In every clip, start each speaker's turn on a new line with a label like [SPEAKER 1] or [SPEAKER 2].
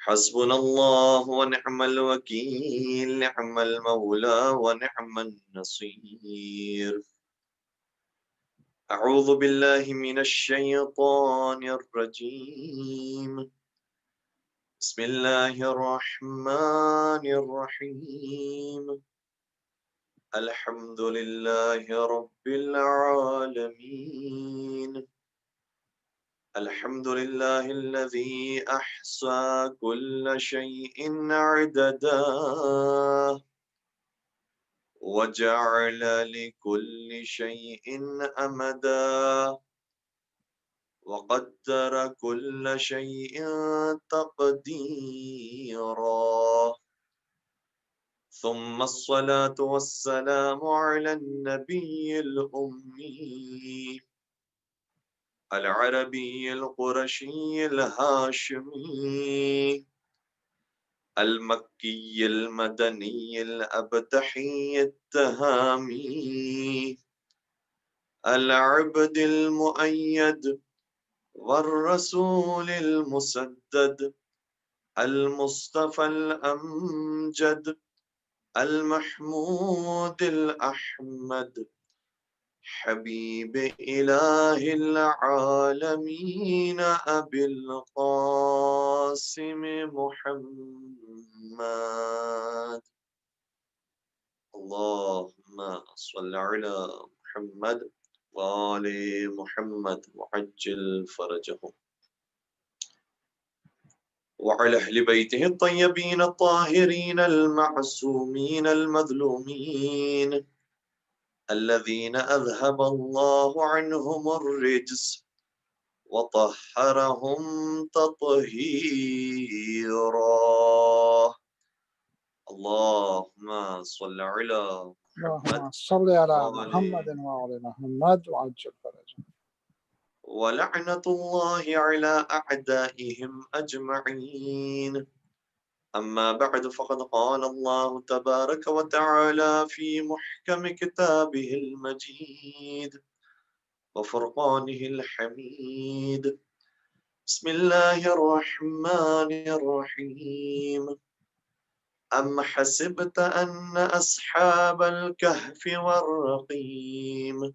[SPEAKER 1] حسبنا الله ونعم الوكيل نعم المولى ونعم النصير أعوذ بالله من الشيطان الرجيم بسم الله الرحمن الرحيم الحمد لله رب العالمين الحمد لله الذي أحصى كل شيء عددا وجعل لكل شيء أمدا وقدر كل شيء تقديرا ثم الصلاة والسلام على النبي الأمي العربي القرشي الهاشمي المكي المدني الأبتحي التهامي العبد المؤيد والرسول المسدد المصطفى الأمجد المحمود الأحمد حبيب إله العالمين أبي القاسم محمد اللهم صل على محمد وآل محمد وعجل فرجهم وعلى أهل بيته الطيبين الطاهرين المعصومين المظلومين الذين أذهب الله عنهم الرجس وطهرهم تطهيرا اللهم صل على
[SPEAKER 2] اللهم صل على محمد وعلى محمد وعجل فرجهم
[SPEAKER 1] ولعنة الله على أعدائهم أجمعين أما بعد فقد قال الله تبارك وتعالى في محكم كتابه المجيد وفرقانه الحميد بسم الله الرحمن الرحيم أم حسبت أن أصحاب الكهف والرقيم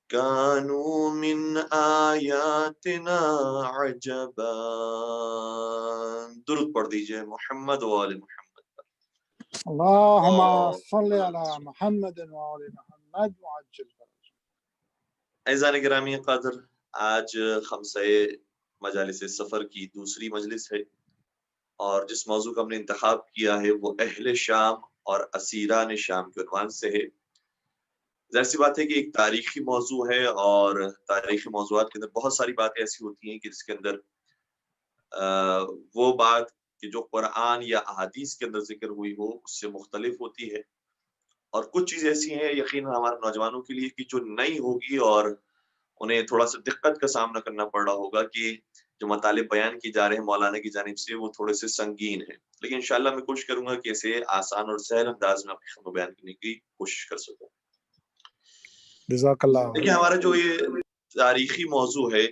[SPEAKER 1] كانوا من آياتنا عجبا درود پڑھ دیجئے محمد و آل محمد
[SPEAKER 2] اللهم صل على محمد وعلى محمد وعجل فرجهم
[SPEAKER 1] اعزائے گرامی قدر، آج خمسہ مجالس سفر کی دوسری مجلس ہے اور جس موضوع کا ہم نے انتخاب کیا ہے وہ اہل شام اور اسیران شام کے عنوان سے ہے۔ ظاہر سی بات ہے کہ ایک تاریخی موضوع ہے اور تاریخی موضوعات کے اندر بہت ساری باتیں ایسی ہوتی ہیں کہ جس کے اندر وہ بات کہ جو قرآن یا احادیث کے اندر ذکر ہوئی ہو اس سے مختلف ہوتی ہے، اور کچھ چیزیں ایسی ہیں یقیناً ہمارے نوجوانوں کے لیے کہ جو نئی ہوگی اور انہیں تھوڑا سا دقت کا سامنا کرنا پڑ رہا ہوگا کہ جو مطالب بیان کی جا رہے ہیں مولانا کی جانب سے وہ تھوڑے سے سنگین ہیں، لیکن انشاءاللہ میں کوشش کروں گا کہ اسے آسان اور سہل انداز میں آپ کی خدمت بیان کرنے کی کوشش کر سکوں۔
[SPEAKER 2] جزاک اللہ۔
[SPEAKER 1] دیکھیں ہمارا جو یہ تاریخی موضوع ہے،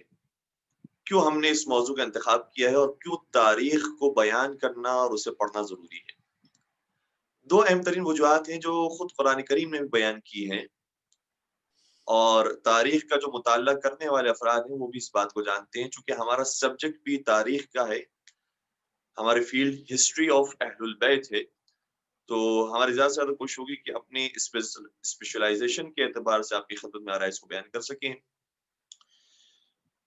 [SPEAKER 1] کیوں ہم نے اس موضوع کا انتخاب کیا ہے اور کیوں تاریخ کو بیان کرنا اور اسے پڑھنا ضروری ہے؟ دو اہم ترین وجوہات ہیں جو خود قرآن کریم نے بھی بیان کی ہیں، اور تاریخ کا جو مطالعہ کرنے والے افراد ہیں وہ بھی اس بات کو جانتے ہیں، چونکہ ہمارا سبجیکٹ بھی تاریخ کا ہے، ہماری فیلڈ ہسٹری آف اہل البیت ہے، تو ہماری زیادہ سے زیادہ کوشش ہوگی کہ اپنی اسپیشلائزیشن کے اعتبار سے آپ کی خدمت میں آرائز کو بیان کر سکیں۔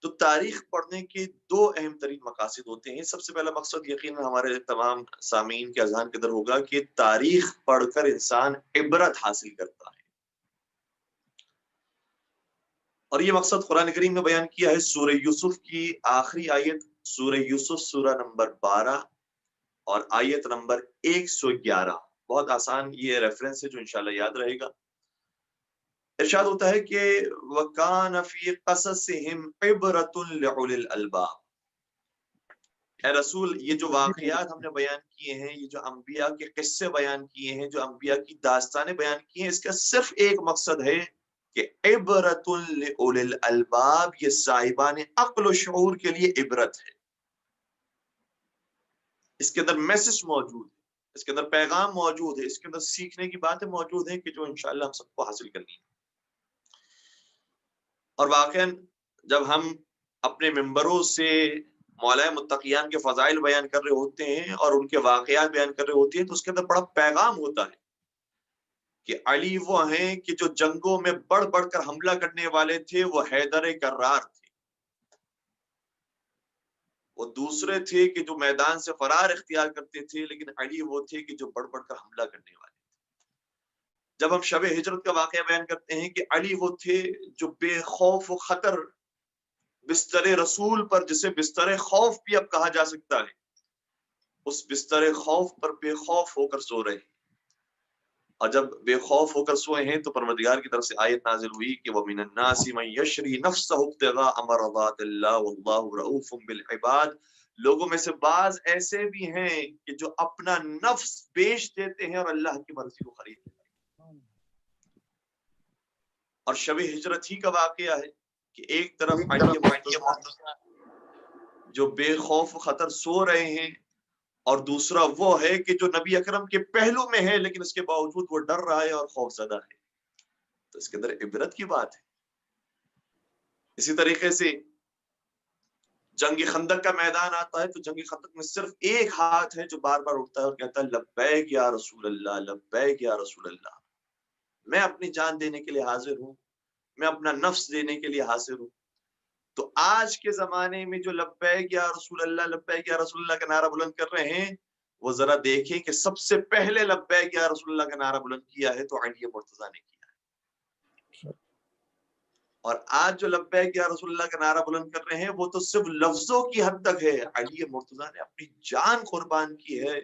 [SPEAKER 1] تو تاریخ پڑھنے کے دو اہم ترین مقاصد ہوتے ہیں۔ سب سے پہلا مقصد یقیناً ہمارے تمام سامعین کے اذہان کے اندر ہوگا کہ تاریخ پڑھ کر انسان عبرت حاصل کرتا ہے، اور یہ مقصد قرآن کریم نے بیان کیا ہے سورہ یوسف کی آخری آیت، سورہ یوسف سورہ نمبر 12 اور آیت نمبر 111۔ بہت آسان یہ ریفرنس ہے جو انشاءاللہ یاد رہے گا۔ ارشاد ہوتا ہے کہ وَكَانَ فِي قَصَصِهِمْ عِبْرَةٌ لِعُولِي الْأَلْبَابِ۔ اے رسول، یہ جو واقعات ہم نے بیان کیے ہیں، یہ جو انبیاء کے قصے بیان کیے ہیں، جو انبیاء کی داستانیں بیان کی ہیں، اس کا صرف ایک مقصد ہے کہ عبرۃ لأولی الالباب، یہ صاحبان عقل و شعور کے لیے عبرت ہے۔ اس کے اندر میسج موجود ہے، اس کے اندر پیغام موجود ہے، اس کے اندر سیکھنے کی باتیں موجود ہیں کہ جو انشاءاللہ ہم سب کو حاصل کرنی ہے۔ اور واقعاً جب ہم اپنے ممبروں سے مولا متقیان کے فضائل بیان کر رہے ہوتے ہیں اور ان کے واقعات بیان کر رہے ہوتے ہیں تو اس کے اندر بڑا پیغام ہوتا ہے کہ علی وہ ہیں کہ جو جنگوں میں بڑھ بڑھ کر حملہ کرنے والے تھے وہ حیدر کرار تھے، وہ دوسرے تھے کہ جو میدان سے فرار اختیار کرتے تھے، لیکن علی وہ تھے کہ جو بڑھ بڑھ کر حملہ کرنے والے تھے۔ جب ہم شب ہجرت کا واقعہ بیان کرتے ہیں کہ علی وہ تھے جو بے خوف و خطر بستر رسول پر، جسے بستر خوف بھی اب کہا جا سکتا ہے، اس بستر خوف پر بے خوف ہو کر سو رہے ہیں، اور جب بے خوف ہو کر سوئے ہیں تو پروردگار کی طرف سے آیت نازل ہوئی کہ وَمِنَ النَّاسِ مَن يَشْرِي نَفْسَهُ ابْتِغَاءَ مَرْضَاتِ اللَّهِ وَاللَّهُ رَءُوفٌ بِالْعِبَادِ، لوگوں میں سے بعض ایسے بھی ہیں کہ جو اپنا نفس بیچ دیتے ہیں اور اللہ کی مرضی کو خرید لیتے ہیں۔ اور شب ہجرت ہی کا واقعہ ہے کہ ایک طرف علی مرتضیٰ جو بے خوف خطر سو رہے ہیں، اور دوسرا وہ ہے کہ جو نبی اکرم کے پہلو میں ہے لیکن اس کے باوجود وہ ڈر رہا ہے اور خوف زدہ ہے، تو اس کے اندر عبرت کی بات ہے۔ اسی طریقے سے جنگ خندق کا میدان آتا ہے تو جنگ خندق میں صرف ایک ہاتھ ہے جو بار بار اٹھتا ہے اور کہتا ہے لبیک یا رسول اللہ، لبیک یا رسول اللہ، میں اپنی جان دینے کے لیے حاضر ہوں، میں اپنا نفس دینے کے لیے حاضر ہوں۔ تو آج کے زمانے میں جو لبیک یا رسول اللہ، لبیک یا رسول اللہ کا نعرہ بلند کر رہے ہیں، وہ ذرا دیکھیں کہ سب سے پہلے لبیک یا رسول اللہ کا نعرہ بلند کیا ہے تو علی مرتضیٰ نے کیا ہے، اور آج جو لبیک یا رسول اللہ کا نعرہ بلند کر رہے ہیں وہ تو صرف لفظوں کی حد تک ہے، علی مرتضیٰ نے اپنی جان قربان کی ہے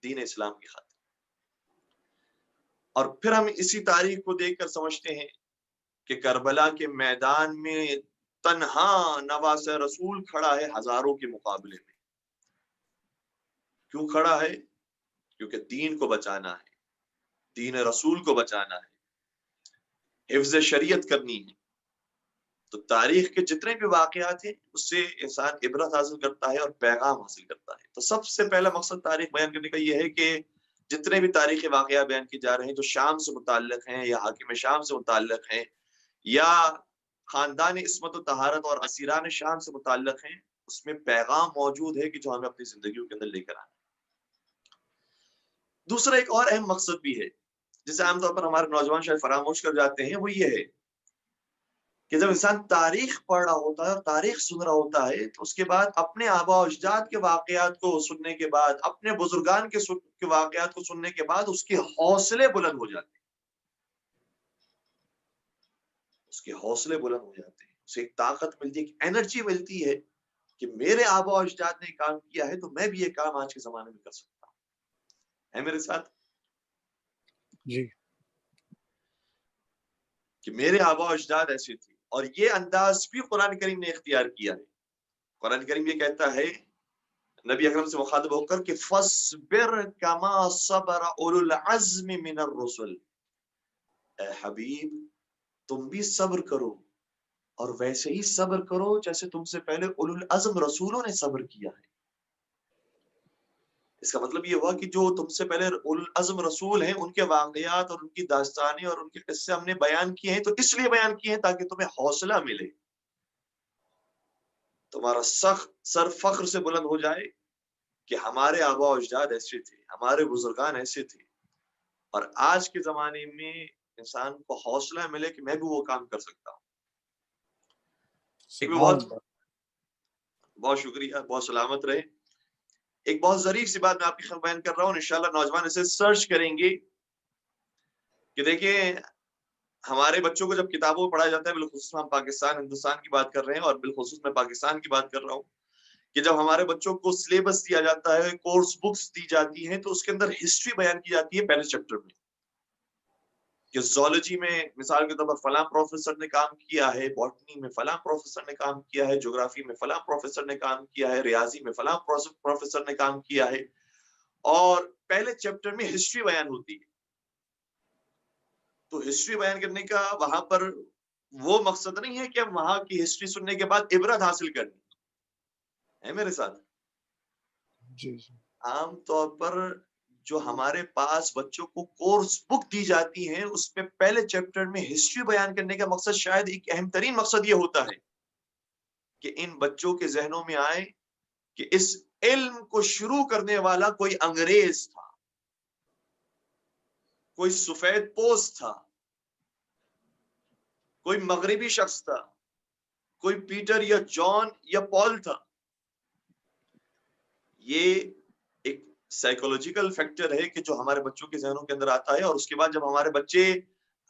[SPEAKER 1] دین اسلام کی خاطر۔ اور پھر ہم اسی تاریخ کو دیکھ کر سمجھتے ہیں کہ کربلا کے میدان میں تنہا نواز رسول کھڑا ہے ہزاروں کے مقابلے میں۔ کیوں کھڑا ہے؟ کیونکہ دین کو بچانا ہے، دین رسول کو بچانا ہے، حفظ شریعت کرنی ہے۔ تو تاریخ کے جتنے بھی واقعات ہیں اس سے انسان عبرت حاصل کرتا ہے اور پیغام حاصل کرتا ہے۔ تو سب سے پہلا مقصد تاریخ بیان کرنے کا یہ ہے کہ جتنے بھی تاریخی واقعات بیان کیے جا رہے ہیں جو شام سے متعلق ہیں یا حاکم شام سے متعلق ہیں یا خاندان عصمت و طہارت اور اسیران شام سے متعلق ہیں، اس میں پیغام موجود ہے کہ جو ہمیں اپنی زندگیوں کے اندر لے کر آنا۔ دوسرا ایک اور اہم مقصد بھی ہے جسے عام طور پر ہمارے نوجوان شاید فراموش کر جاتے ہیں، وہ یہ ہے کہ جب انسان تاریخ پڑھ رہا ہوتا ہے اور تاریخ سن رہا ہوتا ہے تو اس کے بعد اپنے آباء و اجداد کے واقعات کو سننے کے بعد، اپنے بزرگان کے واقعات کو سننے کے بعد اس کے حوصلے بلند ہو جاتے ہیں، اس کے حوصلے بلند ہو جاتے ہیں، اسے ایک طاقت ملتی ہے، ایک انرجی ملتی ہے کہ میرے آباء و اجداد نے کام کیا ہے تو میں بھی یہ کام آج کے زمانے میں کر سکتا ہوں۔ ہے میرے ساتھ؟
[SPEAKER 2] جی،
[SPEAKER 1] کہ میرے آباء و اجداد ایسے تھے، اور یہ انداز بھی قرآن کریم نے اختیار کیا ہے۔ قرآن کریم یہ کہتا ہے نبی اکرم سے مخاطب ہو کر کہ فَاصْبِرْ كَمَا صَبَرَ أُولُو الْعَزْمِ مِنَ الرُّسُلِ، اے حبیب تم بھی صبر کرو اور ویسے ہی صبر کرو جیسے تم سے پہلے اولو العزم رسولوں نے صبر کیا ہے۔ اس کا مطلب یہ ہوا کہ جو تم سے پہلے اولو العزم رسول ہیں ان کے واقعات اور ان کی داستانیں اور ان کے قصے ہم نے بیان کیے ہیں تو اس لیے بیان کیے ہیں تاکہ تمہیں حوصلہ ملے، تمہارا سر فخر سے بلند ہو جائے کہ ہمارے آباء و اجداد ایسے تھے، ہمارے بزرگان ایسے تھے، اور آج کے زمانے میں انسان کو حوصلہ ملے کہ میں بھی وہ کام کر سکتا ہوں۔ بہت شکریہ، بہت سلامت رہے۔ ایک بہت ظریف سی بات میں آپ کی خدمت بیان کر رہا ہوں، انشاءاللہ نوجوان اسے سرچ کریں گے کہ دیکھیں ہمارے بچوں کو جب کتابوں میں پڑھایا جاتا ہے، بالخصوص ہم پاکستان ہندوستان کی بات کر رہے ہیں اور بالخصوص میں پاکستان کی بات کر رہا ہوں، کہ جب ہمارے بچوں کو سلیبس دیا جاتا ہے، کورس بکس دی جاتی ہیں، تو اس کے اندر ہسٹری بیان کی جاتی ہے پہلے چیپٹر میں، کہ زولوجی میں مثال کے طور پر فلاں پروفیسر نے کام کیا ہے، باٹنی میں فلاں پروفیسر نے کام کیا ہے، جغرافی میں فلاں پروفیسر نے کام کیا ہے، ریاضی میں فلاں پروفیسر نے کام کیا ہے، اور پہلے چیپٹر میں ہسٹری بیان ہوتی ہے۔ تو ہسٹری بیان کرنے کا وہاں پر وہ مقصد نہیں ہے کہ ہم وہاں کی ہسٹری سننے کے بعد عبرت حاصل کریں، ہے میرے ساتھ؟
[SPEAKER 2] جی جی،
[SPEAKER 1] عام طور پر جو ہمارے پاس بچوں کو کورس بک دی جاتی ہیں اس میں پہلے چیپٹر میں ہسٹری بیان کرنے کا مقصد شاید ایک اہم ترین مقصد یہ ہوتا ہے کہ ان بچوں کے ذہنوں میں آئے کہ اس علم کو شروع کرنے والا کوئی انگریز تھا، کوئی سفید پوست تھا، کوئی مغربی شخص تھا، کوئی پیٹر یا جان یا پال تھا۔ یہ ایک سائیکولوجیکل فیکٹر ہے کہ جو ہمارے بچوں کے ذہنوں کے اندر آتا ہے، اور اس کے بعد جب ہمارے بچے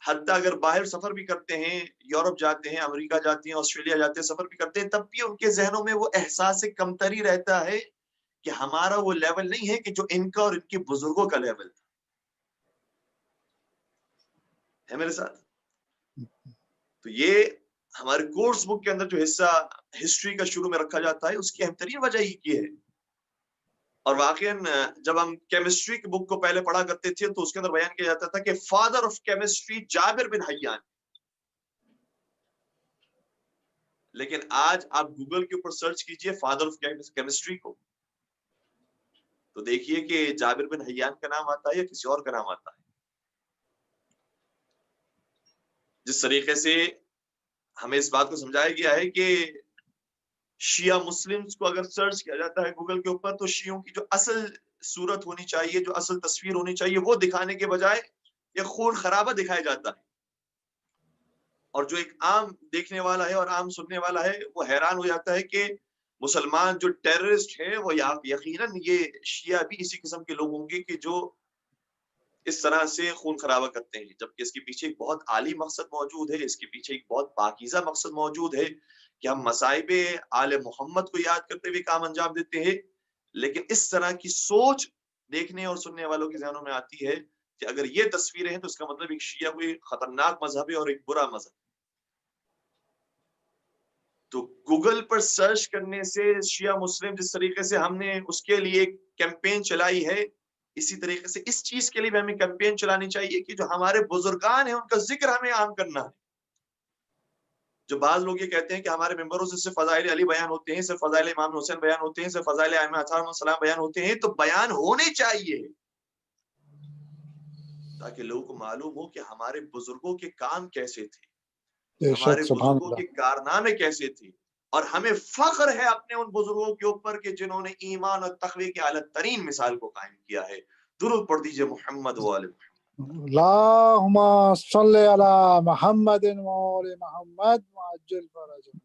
[SPEAKER 1] حتیٰ اگر باہر سفر بھی کرتے ہیں، یورپ جاتے ہیں، امریکہ جاتے ہیں، آسٹریلیا جاتے ہیں، سفر بھی کرتے ہیں، تب بھی ان کے ذہنوں میں وہ احساس کمتری رہتا ہے کہ ہمارا وہ لیول نہیں ہے کہ جو ان کا اور ان کے بزرگوں کا لیول تھا۔ ہے میرے ساتھ؟ تو یہ ہمارے کورس بک کے اندر جو حصہ ہسٹری کا شروع میں رکھا جاتا ہے، اس کی اہم ترین وجہ یہ ہے۔ اور واقعاً جب ہم کیمسٹری کی بک کو پہلے پڑھا کرتے تھے تو اس کے اندر بیان کیا جاتا تھا کہ فادر آف کیمسٹری جابر بن حیان، لیکن آج آپ گوگل کے اوپر سرچ کیجئے فادر آف کیمسٹری کو، تو دیکھیے کہ جابر بن حیان کا نام آتا ہے یا کسی اور کا نام آتا ہے۔ جس طریقے سے ہمیں اس بات کو سمجھایا گیا ہے کہ شیعہ مسلمز کو اگر سرچ کیا جاتا ہے گوگل کے اوپر تو شیعوں کی جو اصل صورت ہونی چاہیے، جو اصل تصویر ہونی چاہیے، وہ دکھانے کے بجائے یہ خون خرابہ دکھایا جاتا ہے، اور جو ایک عام دیکھنے والا ہے اور عام سننے والا ہے وہ حیران ہو جاتا ہے کہ مسلمان جو ٹیررسٹ ہیں وہ یقیناً یہ شیعہ بھی اسی قسم کے لوگ ہوں گے کہ جو اس طرح سے خون خرابہ کرتے ہیں، جبکہ اس کے پیچھے ایک بہت عالی مقصد موجود ہے، اس کے پیچھے ایک بہت پاکیزہ مقصد موجود ہے کہ ہم مصائب آل محمد کو یاد کرتے ہوئے کام انجام دیتے ہیں، لیکن اس طرح کی سوچ دیکھنے اور سننے والوں کے ذہنوں میں آتی ہے کہ اگر یہ تصویریں ہیں تو اس کا مطلب ایک شیعہ کوئی خطرناک مذہب ہے اور ایک برا مذہب۔ تو گوگل پر سرچ کرنے سے شیعہ مسلم جس طریقے سے ہم نے اس کے لیے ایک کیمپین چلائی ہے، اسی طریقے سے اس چیز کے لیے بھی ہمیں کیمپین چلانی چاہیے کہ جو ہمارے بزرگان ہیں ان کا ذکر ہمیں عام کرنا ہے۔ جو بعض لوگ یہ کہتے ہیں کہ ہمارے ممبروں سے صرف فضائل علی بیان ہوتے ہیں، صرف فضائل امام حسین بیان ہوتے ہیں، صرف فضائل ائمہ علیہم السلام بیان ہوتے ہیں، تو بیان ہونے چاہیے تاکہ لوگوں کو معلوم ہو کہ ہمارے بزرگوں کے کام کیسے تھے،
[SPEAKER 2] بے
[SPEAKER 1] ہمارے
[SPEAKER 2] شک، سبحان
[SPEAKER 1] بزرگوں
[SPEAKER 2] اللہ۔
[SPEAKER 1] کے کارنامے کیسے تھے، اور ہمیں فخر ہے اپنے ان بزرگوں کے اوپر کہ جنہوں نے ایمان اور تقوی کی اعلیٰ ترین مثال کو قائم کیا ہے۔ درود پڑھ دیجئے محمد و آل محمد۔
[SPEAKER 2] اللہم صلی علی محمد و آل محمد وعجل فرجہ۔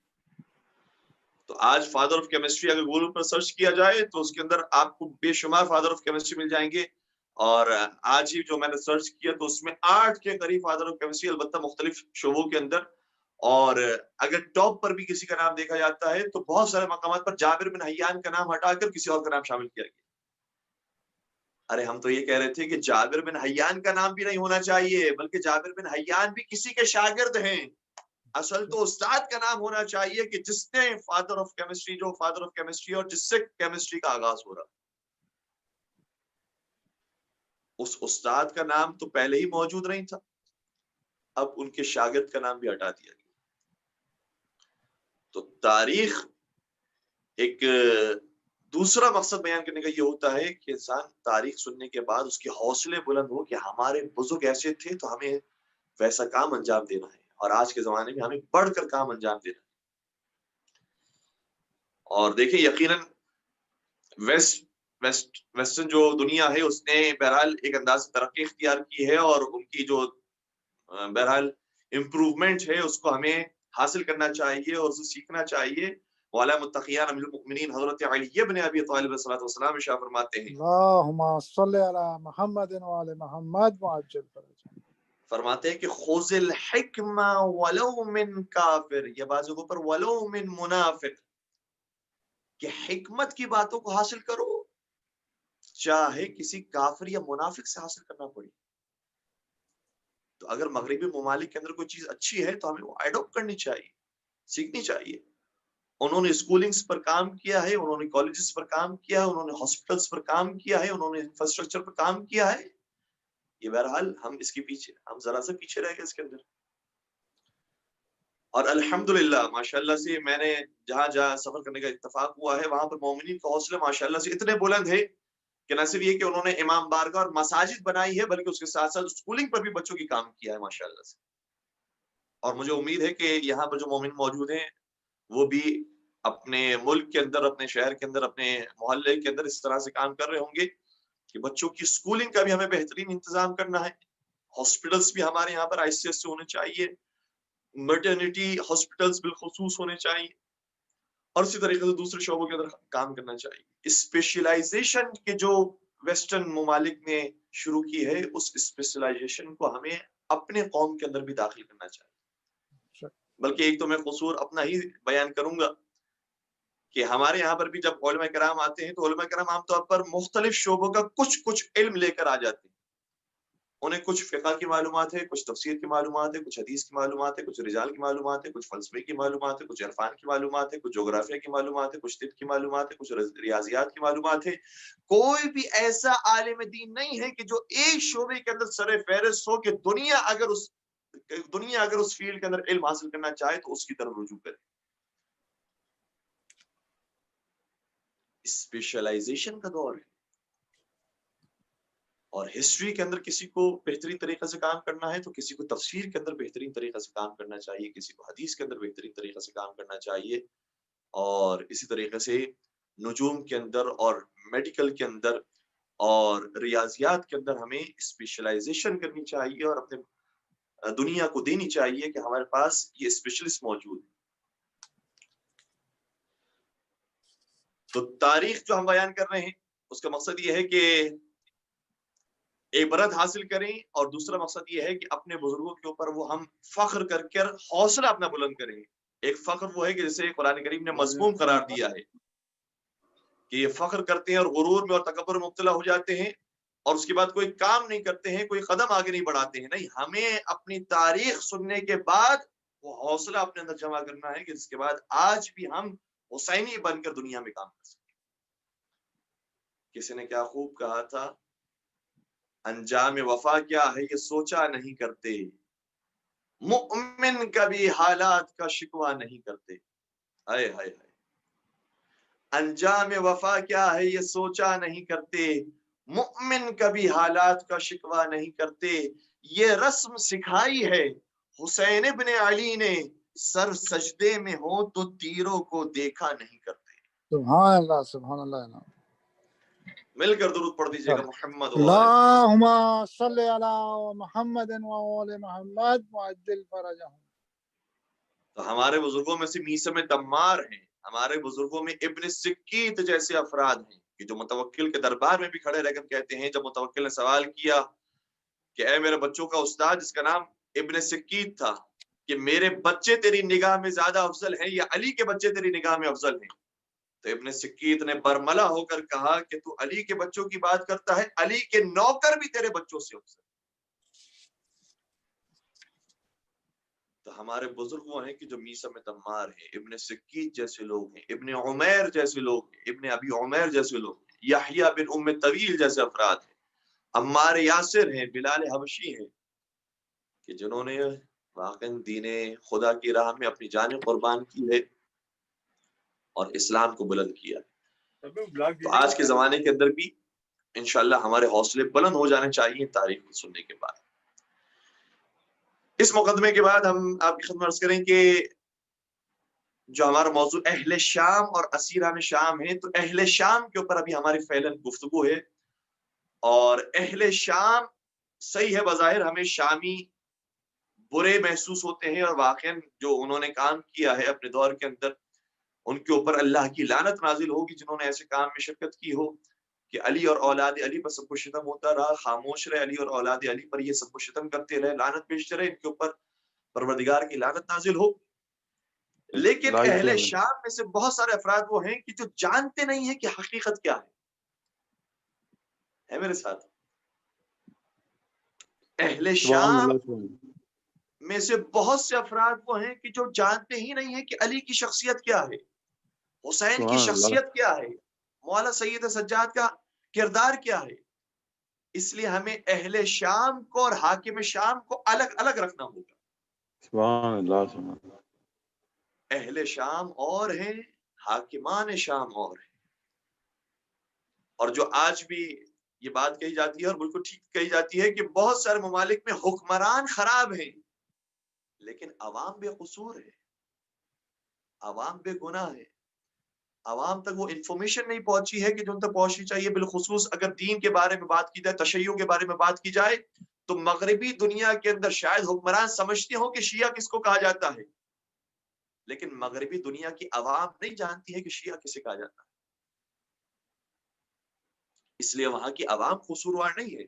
[SPEAKER 1] تو آج فادر آف کیمسٹری اگر گوگل پر سرچ کیا جائے تو اس کے اندر آپ کو بے شمار فادر آف کیمسٹری مل جائیں گے، اور آج ہی جو میں نے سرچ کیا تو اس میں 8 کے قریب فادر آف کیمسٹری، البتہ مختلف شعبوں کے اندر، اور اگر ٹاپ پر بھی کسی کا نام دیکھا جاتا ہے تو بہت سارے مقامات پر جابر بن حیان کا نام ہٹا کر کسی اور کا نام شامل کیا گیا۔ ارے ہم تو یہ کہہ رہے تھے کہ جابر بن حیان کا نام بھی نہیں ہونا چاہیے، بلکہ جابر بن حیان بھی کسی کے شاگرد ہیں، اصل تو استاد کا نام ہونا چاہیے کہ جس نے فادر آف کیمسٹری، جو فادر آف کیمسٹری اور جس سے کیمسٹری کا آغاز ہو رہا، اس استاد کا نام تو پہلے ہی موجود نہیں تھا، اب ان کے شاگرد کا نام بھی ہٹا دیا گیا۔ تو تاریخ ایک دوسرا مقصد بیان کرنے کا یہ ہوتا ہے کہ انسان تاریخ سننے کے بعد اس کے حوصلے بلند ہو کہ ہمارے بزرگ ایسے تھے تو ہمیں ویسا کام انجام دینا ہے، اور آج کے زمانے میں ہمیں بڑھ کر کام انجام دینا ہے۔ اور دیکھیں یقیناً ویسٹرن جو دنیا ہے اس نے بہرحال ایک انداز سے ترقی اختیار کی ہے، اور ان کی جو بہرحال امپروومنٹ ہے اس کو ہمیں حاصل کرنا چاہیے اور اسے سیکھنا چاہیے۔ مولا متقیان امیر المؤمنین حضرت علی بن ابی طالب علیہ الصلوۃ والسلام ارشاد فرماتے ہیں،
[SPEAKER 2] اللہم صلی علی محمد و آل محمد وعجل فرجہ۔
[SPEAKER 1] فرماتے ہیں کہ خذ الحکمہ ولو من کافر، یہ بعض جگہوں پر ولو من منافق، کہ حکمت کی باتوں کو حاصل کرو چاہے کسی کافر یا منافق سے حاصل کرنا پڑے۔ تو اگر مغربی ممالک کے اندر کوئی چیز اچھی ہے تو ہمیں وہ ایڈاپٹ کرنی چاہیے، سیکھنی چاہیے۔ انہوں نے اسکولنگز پر کام کیا ہے، انہوں نے کالجز پر کام کیا ہے، انہوں نے ہاسپٹلز پر کام کیا ہے، انہوں نے انفراسٹرکچر پر کام کیا ہے۔ یہ بہرحال ہم اس کے پیچھے، ہم ذرا سے پیچھے رہ گئے اس کے اندر۔ اور الحمدللہ ماشاءاللہ سے میں نے جہاں جہاں سفر کرنے کا اتفاق ہوا ہے وہاں پر مومنین کا حوصلہ ماشاءاللہ سے اتنے بلند ہے کہ نہ صرف یہ کہ انہوں نے امام بارگاہ اور مساجد بنائی ہے بلکہ اس کے ساتھ ساتھ اسکولنگ پر بھی بچوں کی کام کیا ہے ماشاءاللہ سے. اور مجھے امید ہے کہ یہاں پر جو مومن موجود ہیں وہ بھی اپنے ملک کے اندر، اپنے شہر کے اندر، اپنے محلے کے اندر اس طرح سے کام کر رہے ہوں گے کہ بچوں کی اسکولنگ کا بھی ہمیں بہترین انتظام کرنا ہے. ہاسپٹلس بھی ہمارے یہاں پر آئی سی ایس سے ہونے چاہیے، میٹرنیٹی ہاسپٹلس بالخصوص ہونے چاہیے، اور اسی طریقے سے دوسرے شعبوں کے اندر کام کرنا چاہیے. اسپیشلائزیشن کے جو ویسٹرن ممالک نے شروع کی ہے اس اسپیشلائزیشن کو ہمیں اپنے قوم کے اندر بھی داخل کرنا چاہیے. بلکہ ایک تو میں قصور اپنا ہی بیان کروں گا کہ ہمارے یہاں پر بھی جب علماء کرام آتے ہیں تو علماء کرام عام طور پر مختلف شعبوں کا کچھ علم لے کر آ جاتے ہیں. انہیں کچھ فقہ کی معلومات ہے، کچھ تفسیر کی معلومات ہے، کچھ حدیث کی معلومات ہے، کچھ رجال کی معلومات ہے، کچھ فلسفے کی معلومات ہے، کچھ عرفان کی معلومات ہے، کچھ جغرافیہ کی معلومات ہے، کچھ طب کی معلومات ہے، کچھ ریاضیات کی معلومات ہے. کوئی بھی ایسا عالم دین نہیں ہے کہ جو ایک شعبے کے اندر سر فہرست ہو کہ دنیا اگر اس فیلڈ کے اندر علم حاصل کرنا چاہے تو اس کی طرف رجوع کرے. اسپیشلائزیشن کا دور ہے، اور ہسٹری کے اندر کسی کو بہترین طریقے سے کام کرنا ہے تو کسی کو تفسیر کے اندر بہترین طریقے سے کام کرنا چاہیے، کسی کو حدیث کے اندر بہترین طریقے سے کام کرنا چاہیے، اور اسی طریقے سے نجوم کے اندر اور میڈیکل کے اندر اور ریاضیات کے اندر ہمیں اسپیشلائزیشن کرنی چاہیے اور اپنے دنیا کو دینی چاہیے کہ ہمارے پاس یہ اسپیشلسٹ موجود ہے. تو تاریخ جو ہم بیان کر رہے ہیں اس کا مقصد یہ ہے کہ عبرت حاصل کریں، اور دوسرا مقصد یہ ہے کہ اپنے بزرگوں کے اوپر وہ ہم فخر کر کر حوصلہ اپنا بلند کریں. ایک فخر وہ ہے کہ جسے قرآن کریم نے مذموم قرار دیا ہے کہ یہ فخر کرتے ہیں اور غرور میں اور تکبر میں مبتلا ہو جاتے ہیں اور اس کے بعد کوئی کام نہیں کرتے ہیں، کوئی قدم آگے نہیں بڑھاتے ہیں. نہیں، ہمیں اپنی تاریخ سننے کے بعد وہ حوصلہ اپنے اندر جمع کرنا ہے کہ جس کے بعد آج بھی ہم حسینی بن کر دنیا میں کام کر سکیں. کسی نے کیا خوب کہا تھا، انجام وفا کیا ہے یہ سوچا نہیں کرتے، مؤمن کبھی حالات کا شکوہ نہیں کرتے. ہائے ہائے ہائے، انجام وفا کیا ہے یہ سوچا نہیں کرتے، مؤمن کبھی حالات کا شکوہ نہیں کرتے. یہ رسم سکھائی ہے حسین ابن علی نے، سر سجدے میں ہو تو تیروں کو دیکھا نہیں کرتے.
[SPEAKER 2] سبحان اللہ، سبحان اللہ.
[SPEAKER 1] مل کر درود پڑھ دیجیے گا محمد
[SPEAKER 2] اللہم صلی علی محمد وآل محمد وعجل فرجہم.
[SPEAKER 1] تو ہمارے بزرگوں میں سے میثم دمار ہیں، ہمارے بزرگوں میں ابن سکیت جیسے افراد ہیں کہ جو متوکل کے دربار میں بھی کھڑے رہ کر کہتے ہیں، جب متوکل نے سوال کیا کہ اے میرے بچوں کا استاد جس کا نام ابن سکیت تھا کہ میرے بچے تیری نگاہ میں زیادہ افضل ہیں یا علی کے بچے تیری نگاہ میں افضل ہیں، تو ابن سکیت نے برملا ہو کر کہا کہ تو علی کے بچوں کی بات کرتا ہے، علی کے نوکر بھی تیرے بچوں سے افضل. تو ہمارے بزرگ وہ ہیں کہ جو میثم دمار ہیں، ابن سکیت جیسے لوگ ہیں، ابن عمیر جیسے لوگ ہیں، ابن ابی عمیر جیسے لوگ ہیں، یحییٰ بن ام طویل جیسے افراد ہیں، عمار یاسر ہیں، بلال حبشی ہیں کہ جنہوں نے واقعاً دین خدا کی راہ میں اپنی جانیں قربان کی ہے اور اسلام کو بلند کیا. تو آج کے زمانے کے اندر بھی انشاءاللہ ہمارے حوصلے بلند ہو جانے چاہیے تاریخ کو سننے کے بعد. اس مقدمے کے بعد ہم آپ کی خدمت عرض کریں کہ جو ہمارا موضوع اہل شام اور اسیران شام ہے، تو اہل شام کے اوپر ابھی ہماری فعلاً گفتگو ہے. اور اہل شام صحیح ہے، بظاہر ہمیں شامی برے محسوس ہوتے ہیں، اور واقعاً جو انہوں نے کام کیا ہے اپنے دور کے اندر ان کے اوپر اللہ کی لعنت نازل ہوگی جنہوں نے ایسے کام میں شرکت کی ہو کہ علی اور اولاد علی پر سب کو شتم ہوتا رہا، خاموش رہے، علی اور اولاد علی پر یہ سب کو شتم کرتے رہے، لعنت بیچتے رہے، ان کے اوپر پروردگار کی لعنت نازل ہو. لیکن اہل شام میں سے بہت سارے افراد وہ ہیں کہ جو جانتے نہیں ہیں کہ حقیقت کیا ہے میرے ساتھ. اہل شام میں سے بہت سے افراد وہ ہیں کہ جو جانتے ہی نہیں ہیں کہ علی کی شخصیت کیا ہے، حسین کی شخصیت کیا ہے، مولا سید سجاد کا کردار کیا ہے. اس لیے ہمیں اہل شام کو اور حاکم شام کو الگ الگ رکھنا ہوگا.
[SPEAKER 3] سبحان اللہ.
[SPEAKER 1] اہل شام اور ہیں، حاکمان شام اور ہیں. اور جو آج بھی یہ بات کہی جاتی ہے اور بالکل ٹھیک کہی جاتی ہے کہ بہت سارے ممالک میں حکمران خراب ہیں لیکن عوام بے قصور ہے، عوام بے گناہ ہے، عوام تک وہ انفارمیشن نہیں پہنچی ہے کہ جو ان تک پہنچنی چاہیے۔ بالخصوص اگر دین کے بارے میں بات کی جائے، تشیع کے بارے میں بات کی جائے، تو مغربی دنیا کے اندر شاید حکمران سمجھتے ہوں کہ شیعہ کس کو کہا جاتا ہے، لیکن مغربی دنیا کی عوام نہیں جانتی ہے کہ شیعہ کسے کہا جاتا ہے، اس لیے وہاں کی عوام قصوروار نہیں ہے۔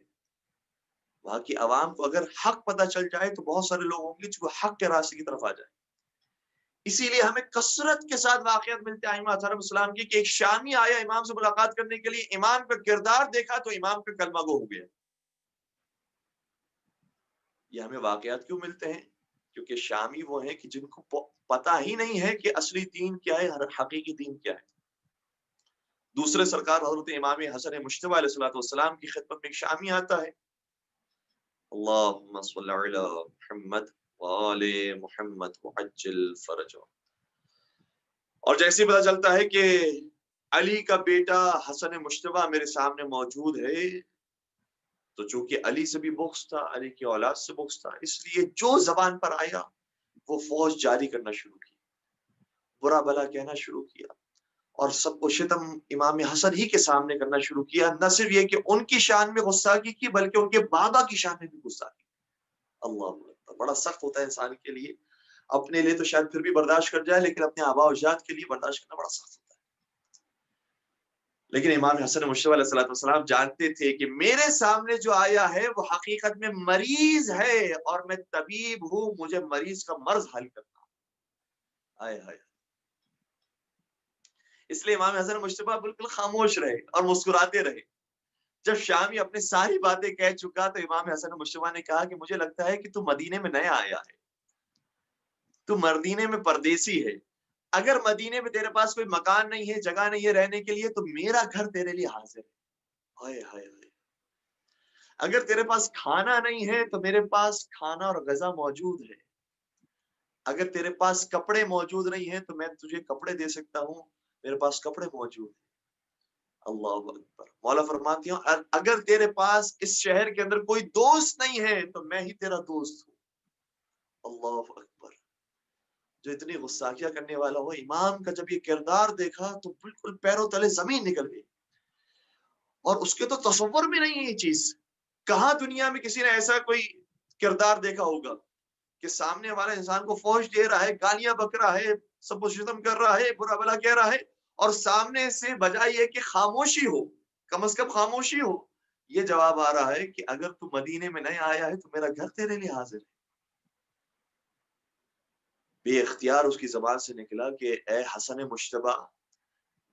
[SPEAKER 1] وہاں کی عوام کو اگر حق پتہ چل جائے تو بہت سارے لوگ ہوں گے جو حق کے راستے کی طرف آ جائیں۔ اسی لیے ہمیں کثرت کے ساتھ واقعات ملتے ہیں ائمہ علیہ السلام کی کہ ایک شامی آیا امام سے ملاقات کرنے کے لیے، امام کا کردار دیکھا تو امام کا کلمہ گو ہو گیا۔ یہ ہمیں واقعات کیوں ملتے ہیں؟ کیونکہ شامی وہ ہیں کہ جن کو پتہ ہی نہیں ہے کہ اصلی دین کیا ہے، حقیقی دین کیا ہے۔ دوسرے سرکار حضرت امام حسن مجتبی علیہ السلام کی خدمت میں ایک شامی آتا ہے، اللہم صلی علی محمد وآل محمد وعجل فرجہ، اور جیسے ہی پتہ چلتا ہے کہ علی کا بیٹا حسن مجتبی میرے سامنے موجود ہے، تو چونکہ علی سے بھی بغض تھا، علی کی اولاد سے بغض تھا، اس لیے جو زبان پر آیا وہ فوج جاری کرنا شروع کی، برا بھلا کہنا شروع کیا، اور سب کو شتم امام حسن ہی کے سامنے کرنا شروع کیا۔ نہ صرف یہ کہ ان کی شان میں غصہ کی بلکہ ان کے بابا کی شان میں بھی غصہ کی۔ اللہ اکبر، بڑا سخت ہوتا ہے انسان کے لیے، اپنے لیے تو شاید پھر بھی برداشت کر جائے لیکن اپنے آبا و اجداد کے لیے برداشت کرنا بڑا سخت ہوتا ہے۔ لیکن امام حسن مجتبی علیہ السلام جانتے تھے کہ میرے سامنے جو آیا ہے وہ حقیقت میں مریض ہے اور میں طبیب ہوں، مجھے مریض کا مرض حل کرنا۔ آئے ہائے، اس لیے امام حسن مجتبی بالکل خاموش رہے اور مسکراتے رہے۔ جب شامی اپنی ساری باتیں کہہ چکا تو امام حسن مجتبی نے کہا کہ مجھے لگتا ہے کہ تو مدینے میں نیا آیا ہے، تو مدینے میں پردیسی ہے، اگر مدینے میں تیرے پاس کوئی مکان نہیں ہے، جگہ نہیں ہے رہنے کے لیے، تو میرا گھر تیرے لیے حاضر ہے۔ ہائے ہائے ہائے، اگر تیرے پاس کھانا نہیں ہے تو میرے پاس کھانا اور غذا موجود ہے، اگر تیرے پاس کپڑے موجود نہیں ہیں تو میں تجھے کپڑے دے سکتا ہوں، میرے پاس کپڑے موجود ہیں۔ اللہ اکبر، مولا فرماتی ہوں اگر تیرے پاس اس شہر کے اندر کوئی دوست نہیں ہے تو میں ہی تیرا دوست ہوں۔ اللہ اکبر، جو اتنی غصاخیہ کرنے والا ہو، امام کا جب یہ کردار دیکھا تو بالکل پیروں تلے زمین نکل گئی، اور اس کے تو تصور میں نہیں ہے یہ چیز، کہاں دنیا میں کسی نے ایسا کوئی کردار دیکھا ہوگا کہ سامنے والا انسان کو فوج دے رہا ہے، گالیاں بک رہا ہے، سب کو شتم کر رہا ہے، برا بھلا کہہ رہا ہے، اور سامنے سے بجائے یہ کہ خاموشی ہو، کم از کم خاموشی ہو، یہ جواب آ رہا ہے کہ اگر تو مدینے میں نہیں آیا ہے تو میرا گھر تیرے لیے حاضر ہے۔ بے اختیار اس کی زبان سے نکلا کہ اے حسن مجتبی،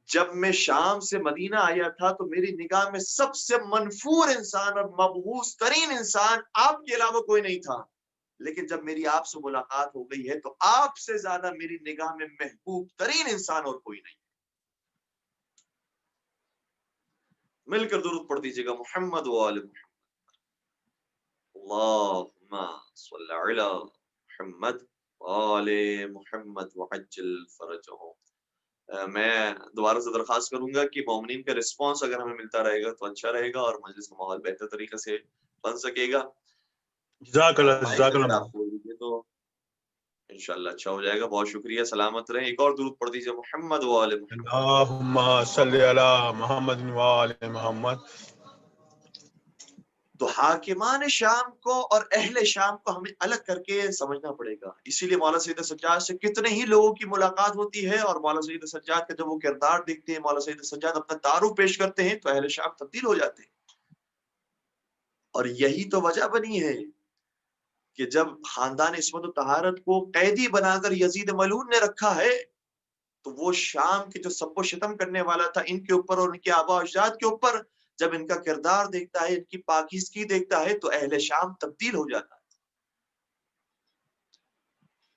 [SPEAKER 1] جب میں شام سے مدینہ آیا تھا تو میری نگاہ میں سب سے منفور انسان اور مبغوض ترین انسان آپ کے علاوہ کوئی نہیں تھا، لیکن جب میری آپ سے ملاقات ہو گئی ہے تو آپ سے زیادہ میری نگاہ میں محبوب ترین انسان اور کوئی نہیں۔ مل کر درود پڑھ دیجیے گا، محمد وآل محمد، اللہم صلی علی محمد وآل محمد وعجل فرجہ۔ میں دوبارہ سے درخواست کروں گا کہ مومنین کا رسپانس اگر ہمیں ملتا رہے گا تو اچھا رہے گا اور مجلس کا ماحول بہتر طریقے سے بن سکے گا۔
[SPEAKER 3] جزاک اللہ،
[SPEAKER 1] مائک
[SPEAKER 3] جزاک
[SPEAKER 1] اگر
[SPEAKER 3] اللہ۔
[SPEAKER 1] آپ کھول دیجیے تو انشاءاللہ اچھا ہو جائے گا۔ بہت شکریہ، سلامت رہیں۔ ایک اور درود پڑھ دیجیے، محمد وآل محمد۔
[SPEAKER 3] اللہم صلی علی محمد وآل محمد۔
[SPEAKER 1] تو حاکمان شام کو اور اہل شام کو ہمیں الگ کر کے سمجھنا پڑے گا۔ اسی لیے مولا سید سجاد سے کتنے ہی لوگوں کی ملاقات ہوتی ہے اور مولا سید سجاد کا جب وہ کردار دیکھتے ہیں، مولا سید سجاد اپنا تعارف پیش کرتے ہیں تو اہل شام تبدیل ہو جاتے ہیں۔ اور یہی تو وجہ بنی ہے کہ جب خاندان عصمت و طہارت کو قیدی بنا کر یزید ملعون نے رکھا ہے تو وہ شام کے جو سب و شتم کرنے والا تھا ان کے اوپر اور ان کے آبا و اجداد کے اوپر، جب ان کا کردار دیکھتا ہے، ان کی پاکیزگی دیکھتا ہے تو اہل شام تبدیل ہو جاتا ہے۔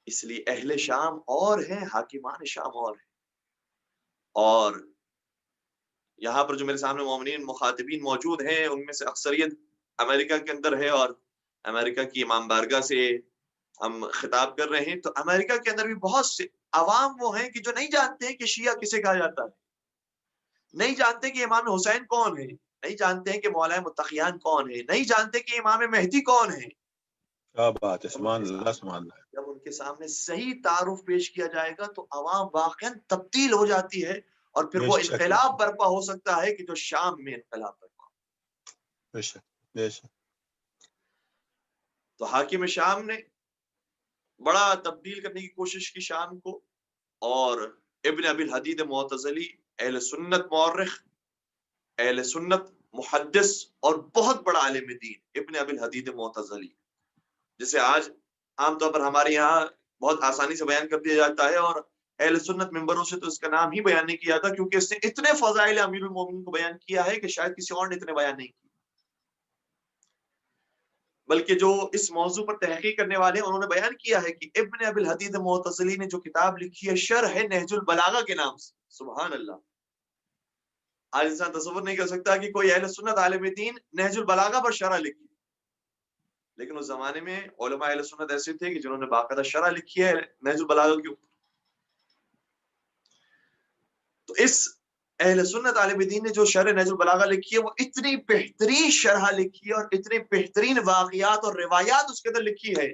[SPEAKER 1] اس لیے اہل شام اور ہیں، حاکمان شام اور ہیں۔ اور یہاں پر جو میرے سامنے مومنین مخاطبین موجود ہیں ان میں سے اکثریت امریکہ کے اندر ہے، اور امریکہ کی امام بارگاہ سے ہم خطاب کر رہے ہیں، تو امریکہ کے اندر بھی بہت سے عوام وہ ہیں کہ جو نہیں جانتے ہیں کہ شیعہ کسے کہا جاتا ہے، نہیں جانتے کہ امام حسین کون ہے، نہیں جانتے ہیں کہ مولا متقیان کون ہے، نہیں جانتے کہ امام مہدی کون ہے.
[SPEAKER 3] کیا بات ہے، سبحان اللہ سبحان اللہ.
[SPEAKER 1] جب ان کے سامنے صحیح تعارف پیش کیا جائے گا تو عوام واقعا تبدیل ہو جاتی ہے، اور پھر
[SPEAKER 3] بے
[SPEAKER 1] وہ
[SPEAKER 3] شک
[SPEAKER 1] انقلاب برپا ہو سکتا ہے کہ جو شام میں انقلاب برپا.
[SPEAKER 3] بے شک بے شک.
[SPEAKER 1] تو حاکم شام نے بڑا تبدیل کرنے کی کوشش کی شام کو، اور ابن ابی الحدید معتزلی اہل سنت مورخ، اہل سنت محدث اور بہت بڑا عالم دین ابن ابی الحدید معتزلی، جسے آج عام طور پر ہمارے یہاں بہت آسانی سے بیان کر دیا جاتا ہے، اور اہل سنت ممبروں سے تو اس کا نام ہی بیان نہیں کیا جاتا، کیونکہ اس نے اتنے فضائل امیر المومنین کو بیان کیا ہے کہ شاید کسی اور نے اتنے بیان نہیں کیا. بلکہ جو اس موضوع پر تحقیق کرنے والے ہیں انہوں نے بیان کیا ہے کہ ابن ابی الحدید معتزلی نے جو کتاب لکھی ہے شرح نہج البلاغہ کے نام سے. سبحان اللہ. آج انسان تصور نہیں کر سکتا کہ کوئی اہل سنت عالم دین نہج البلاغہ پر شرح لکھی، لیکن اس زمانے میں علماء اہل سنت ایسے تھے کہ جنہوں نے باقاعدہ شرح لکھی ہے نہج البلاغہ کے اوپر. تو اس اہل سنت عالم دین نے جو شرح نہج البلاغہ لکھی ہے وہ اتنی بہترین شرح لکھی ہے اور اتنے بہترین واقعات اور روایات اس کے اندر لکھی ہے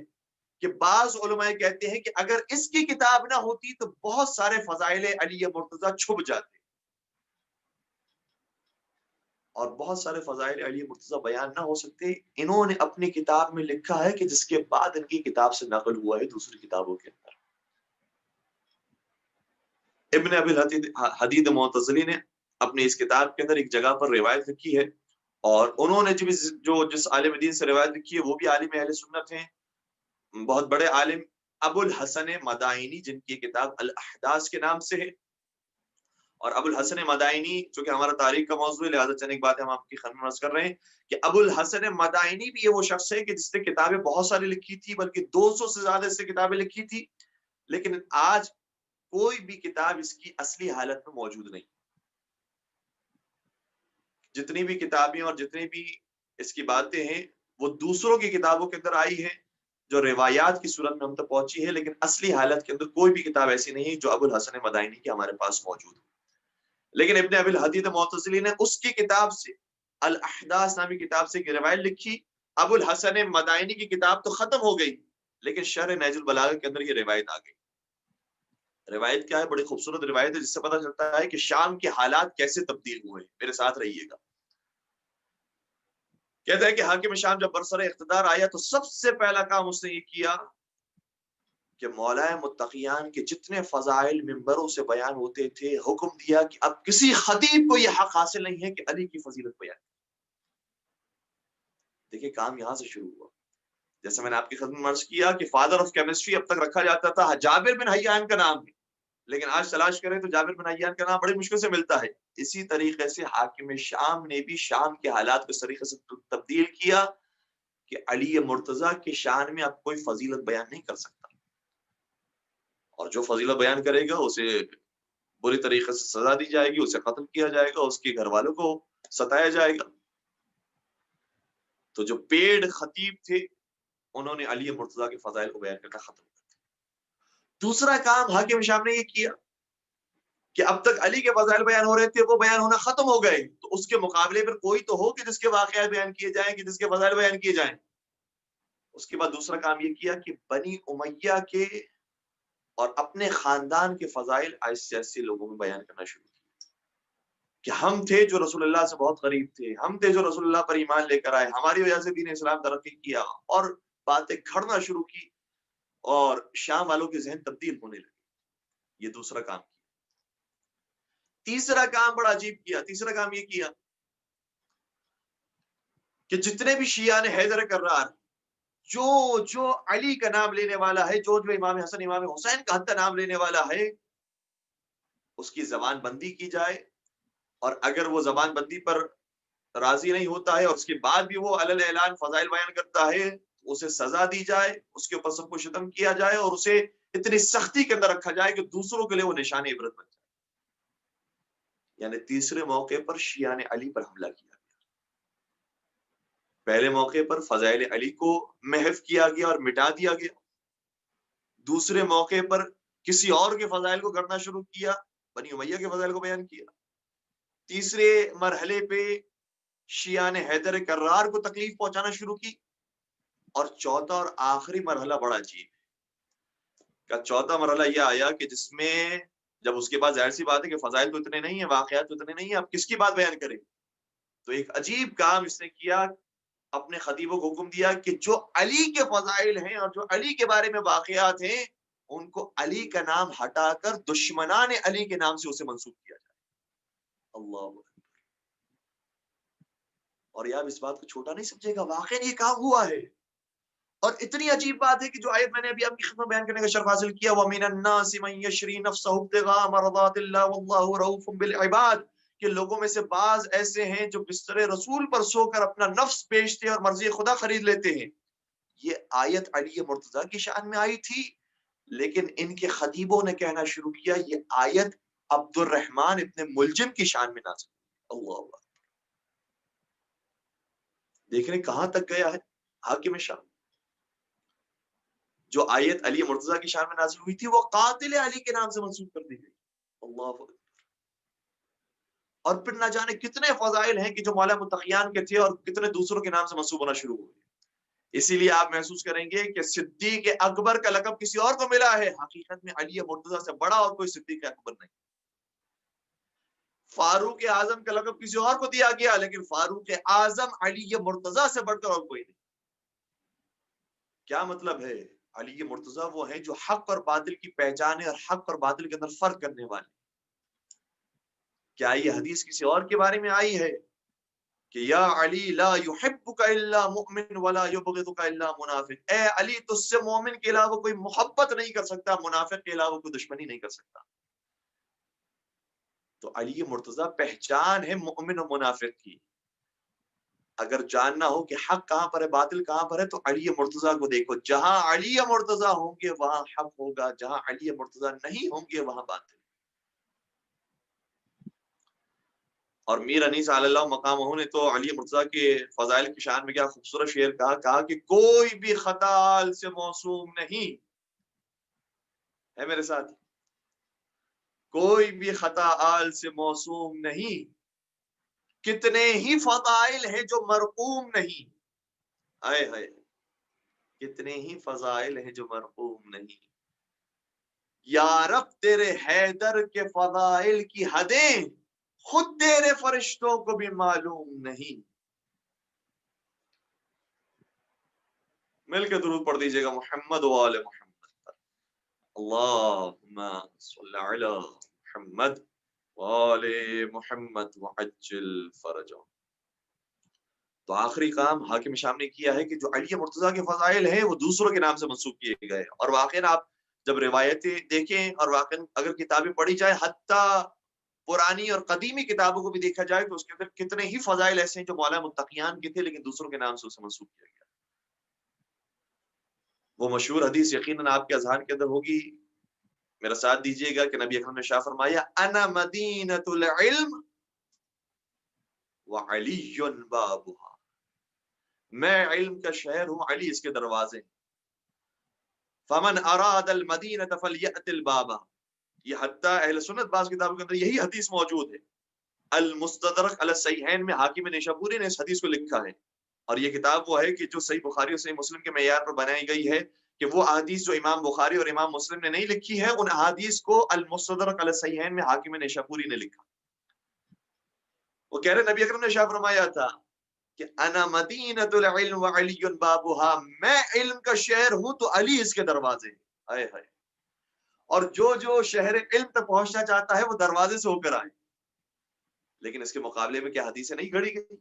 [SPEAKER 1] کہ بعض علماء کہتے ہیں کہ اگر اس کی کتاب نہ ہوتی تو بہت سارے فضائل علی مرتضیٰ چھپ جاتے، اور بہت سارے فضائل علی مرتضیٰ بیان نہ ہو سکتے. انہوں نے اپنی کتاب میں لکھا ہے کہ جس کے بعد ان کی کتاب سے نقل ہوا ہے دوسری کتابوں کے اندر. ابن ابی الحدید معتزلی نے اپنی اس کتاب کے اندر ایک جگہ پر روایت لکھی ہے، اور انہوں نے جس عالم دین سے روایت لکھی ہے وہ بھی عالم اہل سنت ہیں، بہت بڑے عالم ابو الحسن مدائنی، جن کی کتاب الاحداث کے نام سے ہے. اور ابو الحسن مدائنی چونکہ ہمارا تاریخ کا موضوع ہے لہٰذا چند ایک باتیں ہم آپ کی خدمت میں عرض کر رہے ہیں کہ ابو الحسن مدائنی بھی یہ وہ شخص ہے کہ جس نے کتابیں بہت ساری لکھی تھی، بلکہ 200 سے زیادہ اس سے کتابیں لکھی تھی، لیکن آج کوئی بھی کتاب اس کی اصلی حالت میں موجود نہیں. جتنی بھی کتابیں اور جتنی بھی اس کی باتیں ہیں وہ دوسروں کی کتابوں کے اندر آئی ہیں جو روایات کی صورت میں ہم تک پہنچی ہے، لیکن اصلی حالت کے اندر کوئی بھی کتاب ایسی نہیں ہے جو ابو الحسن مدائنی کی ہمارے پاس موجود ہے. لیکن ابن ابی الحدید معتزلی نے اس کی کتاب سے، الاحداث نامی کتاب سے ایک روایت لکھی. ابو الحسن مدائنی کی کتاب تو ختم ہو گئی، لیکن شرح نہج البلاغہ کے اندر یہ روایت آ گئی. روایت کیا ہے؟ بڑی خوبصورت روایت ہے جس سے پتہ چلتا ہے کہ شام کے حالات کیسے تبدیل ہوئے. میرے ساتھ رہیے گا. کہتا ہے کہ حاکم شام جب برسر اقتدار آیا تو سب سے پہلا کام اس نے یہ کیا کہ مولا متقیان کے جتنے فضائل ممبروں سے بیان ہوتے تھے حکم دیا کہ اب کسی خطیب کو یہ حق حاصل نہیں ہے کہ علی کی فضیلت بیان. دیکھیں کام یہاں سے شروع ہوا. جیسے میں نے آپ کی خدمت میں عرض کیا کہ فادر آف کیمسٹری اب تک رکھا جاتا تھا جابر بن حیان کا نام ہے، لیکن آج تلاش کریں تو جابر بن حیان کا نام بڑی مشکل سے ملتا ہے. اسی طریقے سے حاکم شام نے بھی شام کے حالات کو اس طریقے سے تبدیل کیا کہ علی مرتضیٰ کی شان میں اب کوئی فضیلت بیان نہیں کر سکتا، اور جو فضیلت بیان کرے گا اسے بری طریقے سے سزا دی جائے گی، اسے قتل کیا جائے گا، اس کے گھر والوں کو ستایا جائے گا. تو جو پیڑ خطیب تھے انہوں نے علی مرتضیٰ کے فضائل کو بیان کرنا ختم کر دیا. دوسرا کام حاکم شام نے یہ کیا کہ اب تک علی کے فضائل بیان ہو رہے تھے وہ بیان ہونا ختم ہو گئے، تو اس کے مقابلے پر کوئی تو ہو کہ جس کے واقعات بیان کیے جائیں، کہ جس کے فضائل بیان کیے جائیں. اس کے بعد دوسرا کام یہ کیا کہ بنی امیہ کے اور اپنے خاندان کے فضائل ایسے ایسے لوگوں میں بیان کرنا شروع کیا کہ ہم تھے جو رسول اللہ سے بہت قریب تھے، ہم تھے جو رسول اللہ پر ایمان لے کر آئے، ہماری وجہ سے دین اسلام ترقی کیا، اور باتیں گھڑنا شروع کی اور شام والوں کے ذہن تبدیل ہونے لگے. یہ دوسرا کام کیا. تیسرا کام بڑا عجیب کیا. تیسرا کام یہ کیا کہ جتنے بھی شیعہ نے حیدر کرار، جو علی کا نام لینے والا ہے، جو امام حسن امام حسین کا حتی نام لینے والا ہے، اس کی زبان بندی کی جائے، اور اگر وہ زبان بندی پر راضی نہیں ہوتا ہے اور اس کے بعد بھی وہ علل اعلان فضائل بیان کرتا ہے تو اسے سزا دی جائے، اس کے اوپر سب کو شتم کیا جائے اور اسے اتنی سختی کے اندر رکھا جائے کہ دوسروں کے لیے وہ نشان عبرت بن جائے. یعنی تیسرے موقع پر شیعہ نے علی پر حملہ کیا. پہلے موقع پر فضائل علی کو محو کیا گیا اور مٹا دیا گیا. دوسرے موقع پر کسی اور کے فضائل کو کرنا شروع کیا، بنی امیہ کے فضائل کو بیان کیا. تیسرے مرحلے پہ شیعہ نے حیدر کرار کو تکلیف پہنچانا شروع کی، اور چوتھا اور آخری مرحلہ بڑا عجیب کا چوتھا مرحلہ یہ آیا کہ جس میں جب اس کے بعد ظاہر سی بات ہے کہ فضائل تو اتنے نہیں ہیں، واقعات تو اتنے نہیں ہیں، اب کس کی بات بیان کریں؟ تو ایک عجیب کام اس نے کیا، اپنے خطیبوں کو حکم دیا کہ جو علی کے فضائل ہیں اور جو علی کے بارے میں واقعات ہیں ان کو علی کا نام ہٹا کر دشمنان علی کے نام سے اسے منسوب کیا جائے۔ اللہ اکبر۔ اور یار اس بات کو چھوٹا نہیں سمجھے گا، واقعی یہ کام ہوا ہے، اور اتنی عجیب بات ہے کہ جو آیت میں نے ابھی آپ کی خدمت بیان کرنے کا شرف حاصل کیا، وَمِنَ النَّاسِ مَن يَشْرِي نَفْسَهُ ابْتِغَاءَ مَرْضَاتِ اللَّهِ وَاللَّهُ رَءُوفٌ بِالْعِبَادِ، کہ لوگوں میں سے بعض ایسے ہیں جو بستر رسول پر سو کر اپنا نفس بیچتے اور مرضی خدا خرید لیتے ہیں۔ یہ آیت علی مرتضیٰ کی شان میں آئی تھی، لیکن ان کے خطیبوں نے کہنا شروع کیا یہ آیت عبد الرحمن ابن ملجم کی شان میں نازل ہوئی۔ اللہ اکبر۔ دیکھنے کہاں تک گیا ہے حاکم شام۔ جو آیت علی مرتضیٰ کی شان میں نازل ہوئی تھی وہ قاتل علی کے نام سے منسوب کر دی گئی۔ اللہ اکبر۔ اور پھر نہ جانے کتنے فضائل ہیں کہ جو مولا متقیان کے تھے اور کتنے دوسروں کے نام سے منسوب ہونا شروع ہوئے۔ اسی لیے آپ محسوس کریں گے کہ صدیق اکبر کا لقب کسی اور کو ملا ہے، حقیقت میں علی مرتضیٰ سے بڑا اور کوئی صدیق اکبر نہیں۔ فاروق اعظم کا لقب کسی اور کو دیا گیا، لیکن فاروق اعظم علی مرتضیٰ سے بڑھ کر اور کوئی نہیں۔ کیا مطلب ہے؟ علی مرتضیٰ وہ ہیں جو حق اور باطل کی پہچان ہے اور حق اور باطل کے اندر فرق کرنے والے۔ کیا یہ حدیث کسی اور کے بارے میں آئی ہے کہ یا علی لا یحبک الا مؤمن ولا یبغضک الا منافق، اے علی تجھ سے مومن کے علاوہ کوئی محبت نہیں کر سکتا، منافق کے علاوہ کوئی دشمنی نہیں کر سکتا۔ تو علی مرتضیٰ پہچان ہے مومن و منافق کی۔ اگر جاننا ہو کہ حق کہاں پر ہے باطل کہاں پر ہے تو علی مرتضیٰ کو دیکھو، جہاں علی مرتضیٰ ہوں گے وہاں حق ہوگا، جہاں علی مرتضیٰ نہیں ہوں گے وہاں باطل۔ اور میر انیس علی اللہ مقامہ نے تو علی مرتضیٰ کے فضائل کی شان میں کیا خوبصورت شعر کہا کہ کوئی بھی خطا آل سے معصوم نہیں ہے، میرے ساتھ، کوئی بھی خطا آل سے معصوم نہیں، کتنے ہی فضائل ہیں جو مرقوم نہیں، آئے ہائے کتنے ہی فضائل ہیں جو مرقوم نہیں، یا رب تیرے حیدر کے فضائل کی حدیں خود تیرے فرشتوں کو بھی معلوم نہیں۔ مل کے درود پڑھ دیجئے گا محمد و آل محمد، اللہم صلی علی محمد و آل محمد وعجل فرجہ۔ تو آخری کام حاکم شام نے کیا ہے کہ جو علی مرتضیٰ کے فضائل ہیں وہ دوسروں کے نام سے منسوب کیے گئے، اور واقعاً آپ جب روایتیں دیکھیں اور واقعاً اگر کتابیں پڑھی جائے، حتیٰ پرانی اور قدیمی کتابوں کو بھی دیکھا جائے تو اس کے اندر کتنے ہی فضائل ایسے ہیں جو مولا متقیان کے تھے لیکن دوسروں کے نام سے اسے منسوب کیا گیا۔ وہ مشہور حدیث یقیناً آپ کے اذہان کے اندر ہوگی، میرا ساتھ دیجیے گا کہ نبی اکرم نے شاہ فرمایا انا مدینۃ العلم وعلی بابها، میں علم کا شہر ہوں، علی اس کے دروازے ہیں۔ فمن اراد المدینۃ فلیأت الباب، یہ حتیٰ اہل سنت بعض کتابوں کے اندر یہی حدیث موجود ہے۔ المستدرک علی الصحیحین میں حاکم نیشابوری نے اس حدیث کو لکھا ہے، اور یہ کتاب وہ ہے کہ جو صحیح بخاری اور صحیح مسلم کے معیار پر بنائی گئی ہے، کہ وہ احادیث جو امام بخاری اور امام مسلم نے نہیں لکھی ہے ان احادیث کو المستدرک علی الصحیحین میں حاکم نیشابوری نے لکھا۔ وہ کہہ رہے نبی اکرم نے شاہ فرمایا تھا کہ انا مدینۃ العلم وعلی بابها، میں علم کا شہر ہوں تو علی اس کے دروازے ہیں۔ ہائے ہائے، اور جو شہر علم تک پہنچنا چاہتا ہے وہ دروازے سے ہو کر آئے، لیکن اس کے مقابلے میں کیا حدیثیں نہیں گھڑی گئی؟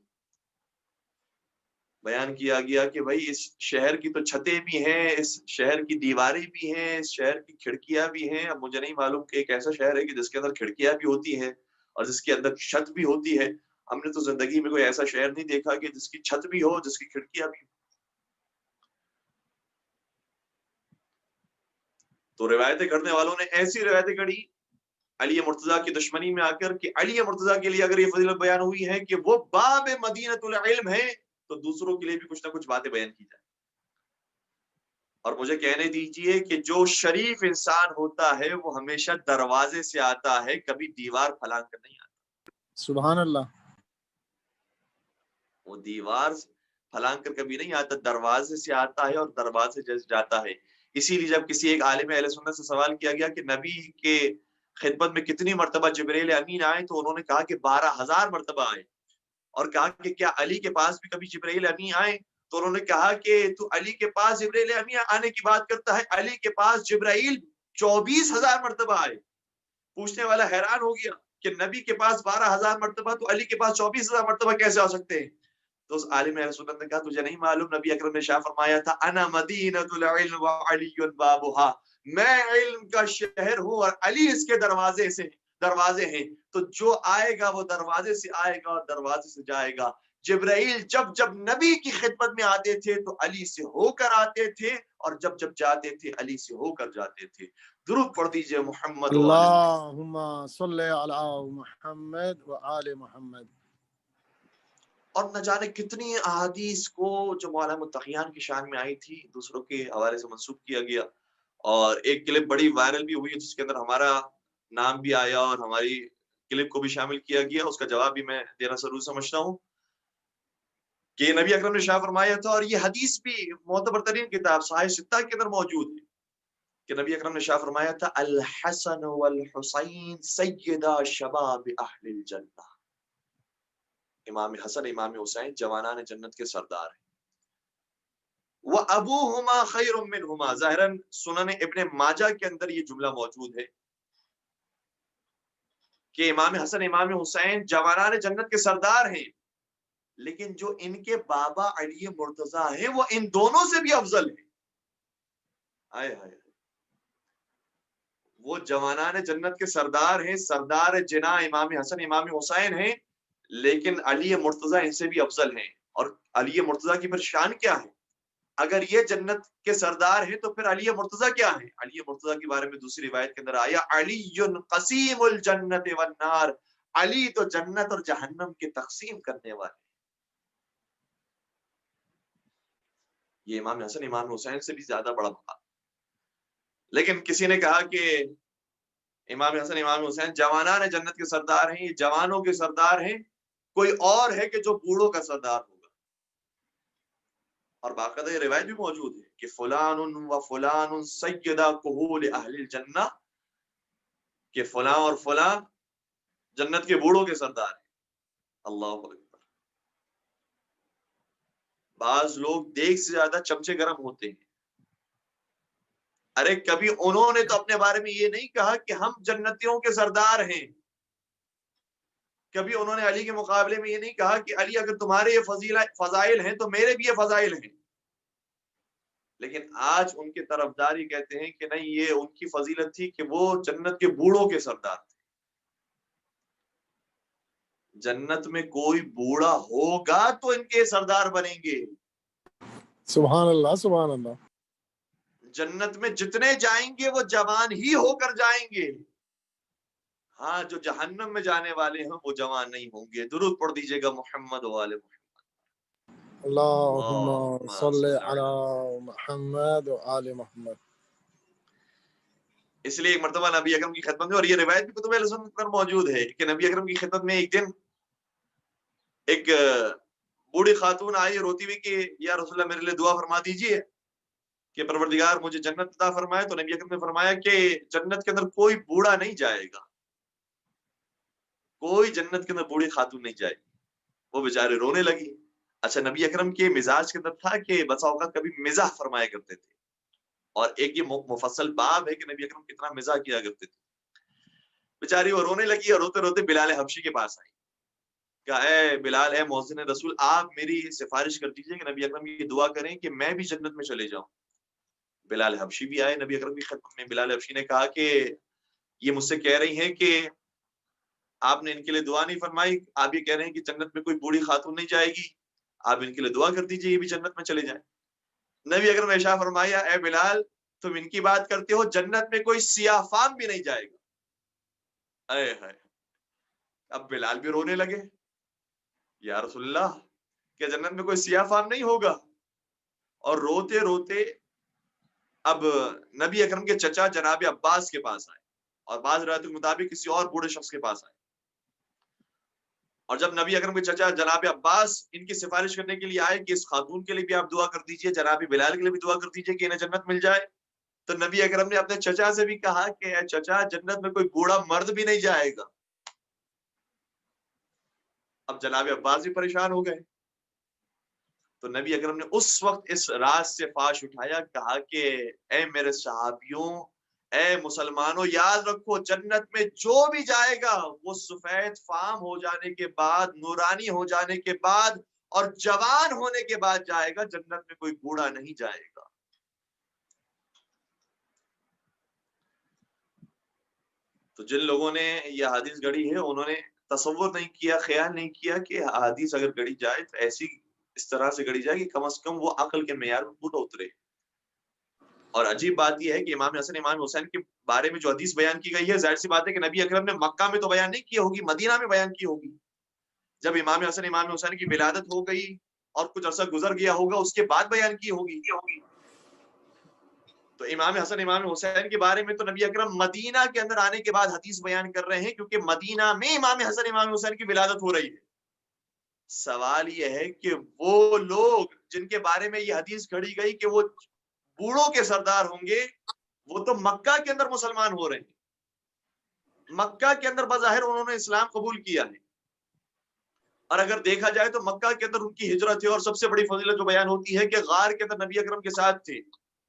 [SPEAKER 1] بیان کیا گیا کہ بھائی اس شہر کی تو چھتیں بھی ہیں، اس شہر کی دیواریں بھی ہیں، اس شہر کی کھڑکیاں بھی ہیں۔ اب مجھے نہیں معلوم کہ ایک ایسا شہر ہے کہ جس کے اندر کھڑکیاں بھی ہوتی ہیں اور جس کے اندر چھت بھی ہوتی ہے۔ ہم نے تو زندگی میں کوئی ایسا شہر نہیں دیکھا کہ جس کی چھت بھی ہو، جس کی کھڑکیاں بھی ہو۔ تو روایتیں کرنے والوں نے ایسی روایتیں گڑھی علی مرتضیٰ کی دشمنی میں آ کر کہ علی مرتضیٰ کے لیے اگر یہ فضیلت بیان ہوئی ہے کہ وہ باب مدینۃ العلم ہے تو دوسروں کے لیے بھی کچھ نہ کچھ باتیں بیان کی جائیں۔ اور مجھے کہنے دیجئے کہ جو شریف انسان ہوتا ہے وہ ہمیشہ دروازے سے آتا ہے، کبھی دیوار پھلانگ کر نہیں آتا۔
[SPEAKER 2] سبحان اللہ.
[SPEAKER 1] وہ دیوار پھلانگ کر کبھی نہیں آتا، دروازے سے آتا ہے اور دروازے سے جاتا ہے. اسی لیے جب کسی ایک عالم اہل سنت سے سوال کیا گیا کہ نبی کے خدمت میں کتنی مرتبہ جبرائیل امین آئے، تو انہوں نے کہا کہ 12,000 مرتبہ آئے. اور کہا کہ کیا علی کے پاس بھی کبھی جبرائیل امین آئے؟ تو انہوں نے کہا کہ تو علی کے پاس جبرائیل امین آنے کی بات کرتا ہے، علی کے پاس جبرائیل 24,000 مرتبہ آئے. پوچھنے والا حیران ہو گیا کہ نبی کے پاس 12,000 مرتبہ تو علی کے پاس 24,000 مرتبہ کیسے آ سکتے ہیں؟ تو اس عالم اہل سنت نے کہا تجھے نہیں معلوم، نبی اکرم نے شاہ فرمایا تھا انا مدینۃ العلم وعلی بابھا، میں علم کا شہر ہوں اور علی اس کے دروازے ہیں. تو جو آئے گا وہ دروازے سے آئے گا اور دروازے سے جائے گا. جبرائیل جب جب نبی کی خدمت میں آتے تھے تو علی سے ہو کر آتے تھے، اور جب جب جاتے تھے علی سے ہو کر جاتے تھے. درود پڑھ دیجئے محمد و آل محمد.
[SPEAKER 2] اللہم صلی علی محمد و آل محمد.
[SPEAKER 1] اور نہ جانے کتنی احادیث کو جو مولانا متقیان کی شان میں آئی تھی دوسروں کے حوالے سے منسوخ کیا گیا. اور ایک کلپ بڑی وائرل بھی ہوئی جس کے اندر ہمارا نام بھی آیا اور ہماری کلپ کو بھی شامل کیا گیا. اس کا جواب بھی میں دینا ضرور سمجھتا ہوں کہ نبی اکرم نے شاہ فرمایا تھا، اور یہ حدیث بھی معتبر ترین کتاب صحیح ستہ کے اندر موجود ہے کہ نبی اکرم نے شاہ فرمایا تھا الحسن والحسین سیدا شباب اہل الجنہ. امام حسن امام حسین جوانان جنت کے سردار ہیں. وَأَبُوهُمَا خَيْرٌ مِّنْهُمَا، ظاہراً سنن ابن ماجہ کے اندر یہ جملہ موجود ہے کہ امام حسن امام حسین جوانان جنت کے سردار ہیں، لیکن جو ان کے بابا علی مرتضیٰ ہیں وہ ان دونوں سے بھی افضل ہیں. آئے ہائے، وہ جوانان جنت کے سردار ہیں، سردار جنا امام حسن امام حسین ہیں، لیکن علی مرتضیٰ ان سے بھی افضل ہیں. اور علی مرتضیٰ کی پھر شان کیا ہے؟ اگر یہ جنت کے سردار ہیں تو پھر علی مرتضیٰ کیا ہیں؟ علی مرتضیٰ کے بارے میں دوسری روایت کے اندر آیا علی قسیم الجنت والنار، علی تو جنت اور جہنم کے تقسیم کرنے والے. یہ امام حسن امام حسین سے بھی زیادہ بڑا مقام. لیکن کسی نے کہا کہ امام حسن امام حسین جوانان جنت کے سردار ہیں، یہ جوانوں کے سردار ہیں، کوئی اور ہے کہ جو بوڑھوں کا سردار ہوگا. اور باقاعدہ یہ روایت بھی موجود ہے کہ فلان و فلان سیدہ کہول اہل الجنہ، کہ فلاں اور فلاں جنت کے بوڑھوں کے سردار ہیں. اللہ اکبر. بعض لوگ دیگ سے زیادہ چمچے گرم ہوتے ہیں. ارے کبھی انہوں نے تو اپنے بارے میں یہ نہیں کہا کہ ہم جنتیوں کے سردار ہیں، کبھی انہوں نے علی کے مقابلے میں یہ نہیں کہا کہ علی اگر تمہارے یہ فضائل ہیں تو میرے بھی یہ فضائل ہیں. لیکن آج ان کے طرفداری کہتے ہیں کہ نہیں، یہ ان کی فضیلت تھی کہ وہ جنت کے بوڑھوں کے سردار تھے. جنت میں کوئی بوڑھا ہوگا تو ان کے سردار بنیں گے.
[SPEAKER 2] سبحان اللہ سبحان اللہ.
[SPEAKER 1] جنت میں جتنے جائیں گے وہ جوان ہی ہو کر جائیں گے. ہاں، جو جہنم میں جانے والے ہیں وہ جوان نہیں ہوں گے. درود پڑھ دیجئے گا محمد و آل محمد.
[SPEAKER 2] اللہم صلی علی محمد و آل محمد.
[SPEAKER 1] اس لیے ایک مرتبہ نبی اکرم کی خدمت میں، اور یہ روایت بھی کتب اہل سنت پر موجود ہے کہ نبی اکرم کی خدمت میں ایک دن ایک بوڑھی خاتون آئی روتی ہوئی کہ یا رسول اللہ میرے لیے دعا فرما دیجئے کہ پروردگار مجھے جنت عطا فرمائے. تو نبی اکرم نے فرمایا کہ جنت کے اندر کوئی بوڑھا نہیں جائے گا، کوئی جنت کے اندر بوڑھی خاتون نہیں جائے گی. وہ بیچارے رونے لگی. اچھا، نبی اکرم کے مزاج کے اندر تھا کہ بسا اوقات کبھی مزاح فرمایا کرتے تھے، اور ایک یہ مفصل باب ہے کہ نبی اکرم کتنا مزاح کیا کرتے تھے. بیچاری وہ رونے لگی اور روتے روتے بلال حبشی کے پاس آئی. کہا اے بلال، اے محسن رسول، آپ میری سفارش کر دیجئے کہ نبی اکرم کی دعا کریں کہ میں بھی جنت میں چلے جاؤں. بلال حبشی بھی آئے نبی اکرم کی خدمت میں. بلال حبشی نے کہا کہ یہ مجھ سے کہہ رہی ہیں کہ آپ نے ان کے لیے دعا نہیں فرمائی، آپ یہ کہہ رہے ہیں کہ جنت میں کوئی بوڑھی خاتون نہیں جائے گی، آپ ان کے لیے دعا کر دیجئے یہ بھی جنت میں چلے جائیں. نبی اکرم نے ارشاد فرمایا اے بلال، تم ان کی بات کرتے ہو، جنت میں کوئی سیاہ فام بھی نہیں جائے گا. اے ہائے. اب بلال بھی رونے لگے، یا رسول اللہ کہ جنت میں کوئی سیاہ فام نہیں ہوگا. اور روتے روتے اب نبی اکرم کے چچا جناب عباس کے پاس آئے، اور بعض روایتوں کے مطابق کسی اور بوڑھے شخص کے پاس آئے. اور جب نبی اکرم کے چچا جناب عباس ان کی سفارش کرنے کے لیے آئے کہ اس خاتون کے لیے بھی آپ دعا کر دیجئے، جناب بلال کے لیے بھی دعا کر دیجئے کہ انہیں جنت مل جائے، تو نبی اکرم نے اپنے چچا سے بھی کہا کہ اے چچا، جنت میں کوئی بوڑھا مرد بھی نہیں جائے گا۔ اب جناب عباس بھی پریشان ہو گئے، تو نبی اکرم نے اس وقت اس راز سے فاش اٹھایا، کہا کہ اے میرے صحابیوں، اے مسلمانوں، یاد رکھو جنت میں جو بھی جائے گا وہ سفید فام ہو جانے کے بعد، نورانی ہو جانے کے بعد اور جوان ہونے کے بعد جائے گا، جنت میں کوئی بوڑھا نہیں جائے گا۔ تو جن لوگوں نے یہ حدیث گڑھی ہے انہوں نے تصور نہیں کیا، خیال نہیں کیا کہ حدیث اگر گڑھی جائے تو ایسی اس طرح سے گڑھی جائے کہ کم از کم وہ عقل کے معیار میں پورا اترے۔ اور عجیب بات یہ ہے کہ امام حسن امام حسین کے بارے میں جو حدیث بیان کی گئی ہے، ظاہر سی بات ہے کہ نبی اکرم نے مکہ میں تو بیان نہیں کی ہوگی، مدینہ میں بیان کی ہوگی۔ جب امام حسن امام حسین کی ولادت ہو گئی اور کچھ عرصہ گزر گیا ہوگا، اس کے بعد بیان کی ہوگی۔ تو امام حسن امام حسین کے بارے میں تو نبی اکرم مدینہ کے اندر آنے کے بعد حدیث بیان کر رہے ہیں، کیونکہ مدینہ میں امام حسن امام حسین کی ولادت ہو رہی ہے۔ سوال یہ ہے کہ وہ لوگ جن کے بارے میں یہ حدیث گھڑی گئی کہ وہ بوڑھوں کے سردار ہوں گے، وہ تو مکہ کے اندر مسلمان ہو رہے ہیں، مکہ کے اندر بظاہر انہوں نے اسلام قبول کیا ہے، اور اگر دیکھا جائے تو مکہ کے اندر ان کی ہجرت ہے، اور سب سے بڑی فضیلت جو بیان ہوتی ہے کہ غار کے اندر نبی اکرم کے ساتھ تھے،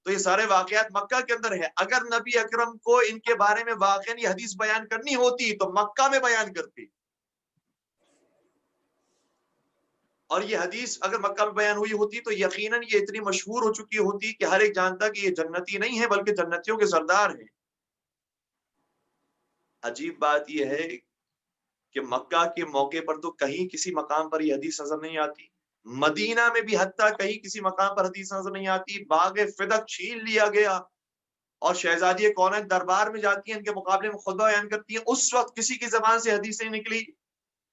[SPEAKER 1] تو یہ سارے واقعات مکہ کے اندر ہے۔ اگر نبی اکرم کو ان کے بارے میں واقعاً یہ حدیث بیان کرنی ہوتی تو مکہ میں بیان کرتے، اور یہ حدیث اگر مکہ میں بیان ہوئی ہوتی تو یقیناً یہ اتنی مشہور ہو چکی ہوتی کہ ہر ایک جانتا کہ یہ جنتی نہیں ہے بلکہ جنتیوں کے سردار ہیں۔ عجیب بات یہ ہے کہ مکہ کے موقع پر تو کہیں کسی مقام پر یہ حدیث نظر نہیں آتی، مدینہ میں بھی حتیٰ کہیں کسی مقام پر حدیث نظر نہیں آتی۔ باغ فدق چھین لیا گیا اور شہزادی کونین دربار میں جاتی ہیں، ان کے مقابلے میں خطبہ بیان کرتی ہیں، اس وقت کسی کی زبان سے حدیث نہیں نکلی۔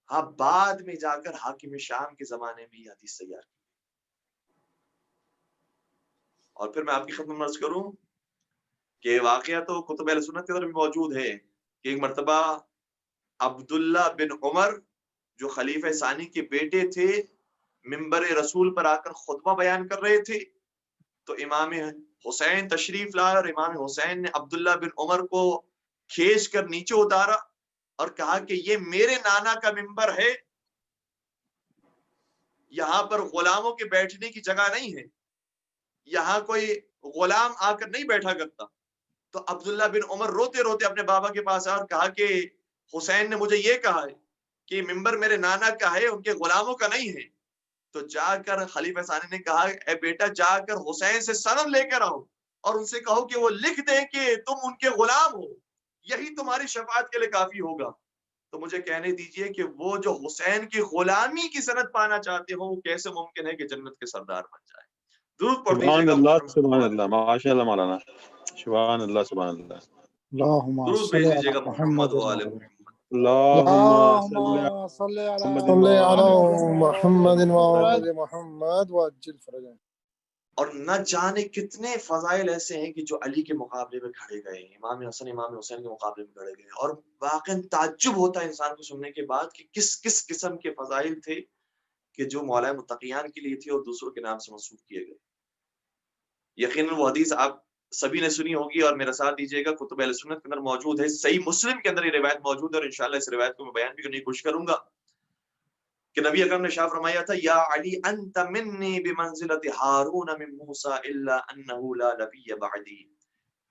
[SPEAKER 1] ہاں، بعد میں جا کر حاکم شام کے زمانے میں یہ حدیث تیار کی۔ اور پھر میں آپ کی خدمت میں عرض کروں کہ واقعہ تو کتب اہل سنت کے اندر بھی موجود ہے کہ ایک مرتبہ عبداللہ بن عمر جو خلیفہ ثانی کے بیٹے تھے، منبر رسول پر آ کر خطبہ بیان کر رہے تھے، تو امام حسین تشریف لائے اور امام حسین نے عبداللہ بن عمر کو کھینچ کر نیچے اتارا اور کہا کہ یہ میرے نانا کا منبر ہے، یہاں پر غلاموں کے بیٹھنے کی جگہ نہیں ہے، یہاں کوئی غلام آ کر نہیں بیٹھا کرتا۔ تو عبداللہ بن عمر روتے روتے اپنے بابا کے پاس آئے اور کہا کہ حسین نے مجھے یہ کہا ہے کہ منبر میرے نانا کا ہے، ان کے غلاموں کا نہیں ہے۔ تو جا کر خلیفہ ثانی نے کہا، اے بیٹا، جا کر حسین سے سند لے کر آؤ اور ان سے کہو کہ وہ لکھ دیں کہ تم ان کے غلام ہو، یہی تمہاری شفاعت کے لیے کافی ہوگا۔ تو مجھے کہنے دیجئے کہ وہ جو حسین کی غلامی کی سند پانا چاہتے ہو، وہ کیسے ممکن ہے کہ جنت کے سردار بن جائے؟ درود پڑھ دیجئے
[SPEAKER 3] سبحان
[SPEAKER 1] گا
[SPEAKER 3] اللہ،
[SPEAKER 1] محمد،
[SPEAKER 3] سبحان اللہ، ماشاء اللہ مولانا، سبحان اللہ، سبحان اللہ،
[SPEAKER 2] اللهم
[SPEAKER 1] درود
[SPEAKER 2] صل
[SPEAKER 1] بھیج
[SPEAKER 2] على
[SPEAKER 1] دیجئے گا محمد
[SPEAKER 2] محمد
[SPEAKER 1] و آل
[SPEAKER 2] وعلى
[SPEAKER 1] محمد۔
[SPEAKER 3] اللہم صلی
[SPEAKER 2] اللهم صل على
[SPEAKER 3] محمد
[SPEAKER 4] صل على
[SPEAKER 3] وعلی
[SPEAKER 4] محمد
[SPEAKER 2] محمد
[SPEAKER 4] وآل محمد وعجل فرجهم۔
[SPEAKER 1] اور نہ جانے کتنے فضائل ایسے ہیں کہ جو علی کے مقابلے میں کھڑے گئے، امام حسن امام حسین کے مقابلے میں کھڑے گئے، اور واقعاً تعجب ہوتا ہے انسان کو سننے کے بعد کہ کس کس قسم کے فضائل تھے کہ جو مولا متقیان کے لیے تھے اور دوسروں کے نام سے منسوب کیے گئے۔ یقیناً وہ حدیث آپ سبھی نے سنی ہوگی، اور میرا ساتھ دیجیے گا، کتب اہل سنت کے اندر موجود ہے، صحیح مسلم کے اندر یہ روایت موجود ہے، اور انشاءاللہ اس روایت کو میں بیان بھی کرنے کی کوشش کروں گا کہ نبی اکرم نے شاہ فرمایا تھا، یا علی انت منی بمنزلت ہارون من موسیٰ الا انہ لا نبی بعدی،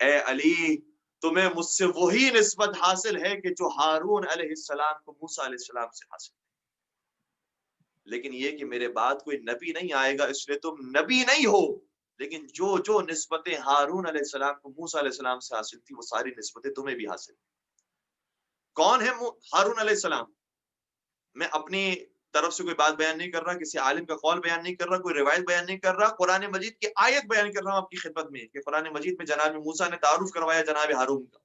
[SPEAKER 1] اے علی تمہیں مجھ سے وہی نسبت حاصل ہے کہ جو ہارون علیہ السلام کو موسیٰ علیہ السلام سے حاصل ہے، لیکن یہ کہ میرے بعد کوئی نبی نہیں آئے گا اس لیے تم نبی نہیں ہو، لیکن جو جو نسبتیں ہارون علیہ السلام کو موسیٰ علیہ السلام سے حاصل تھی وہ ساری نسبتیں تمہیں بھی حاصل ہیں۔ کون ہے ہارون علیہ السلام؟ میں اپنی طرف سے کوئی بات بیان نہیں کر رہا، کسی عالم کا قول بیان نہیں کر رہا، کوئی روایت بیان نہیں کر رہا، قرآن مجید کی آیت بیان کر رہا ہوں آپ کی خدمت میں کہ قرآن مجید میں جناب موسیٰ نے تعارف کروایا جناب ہارون کا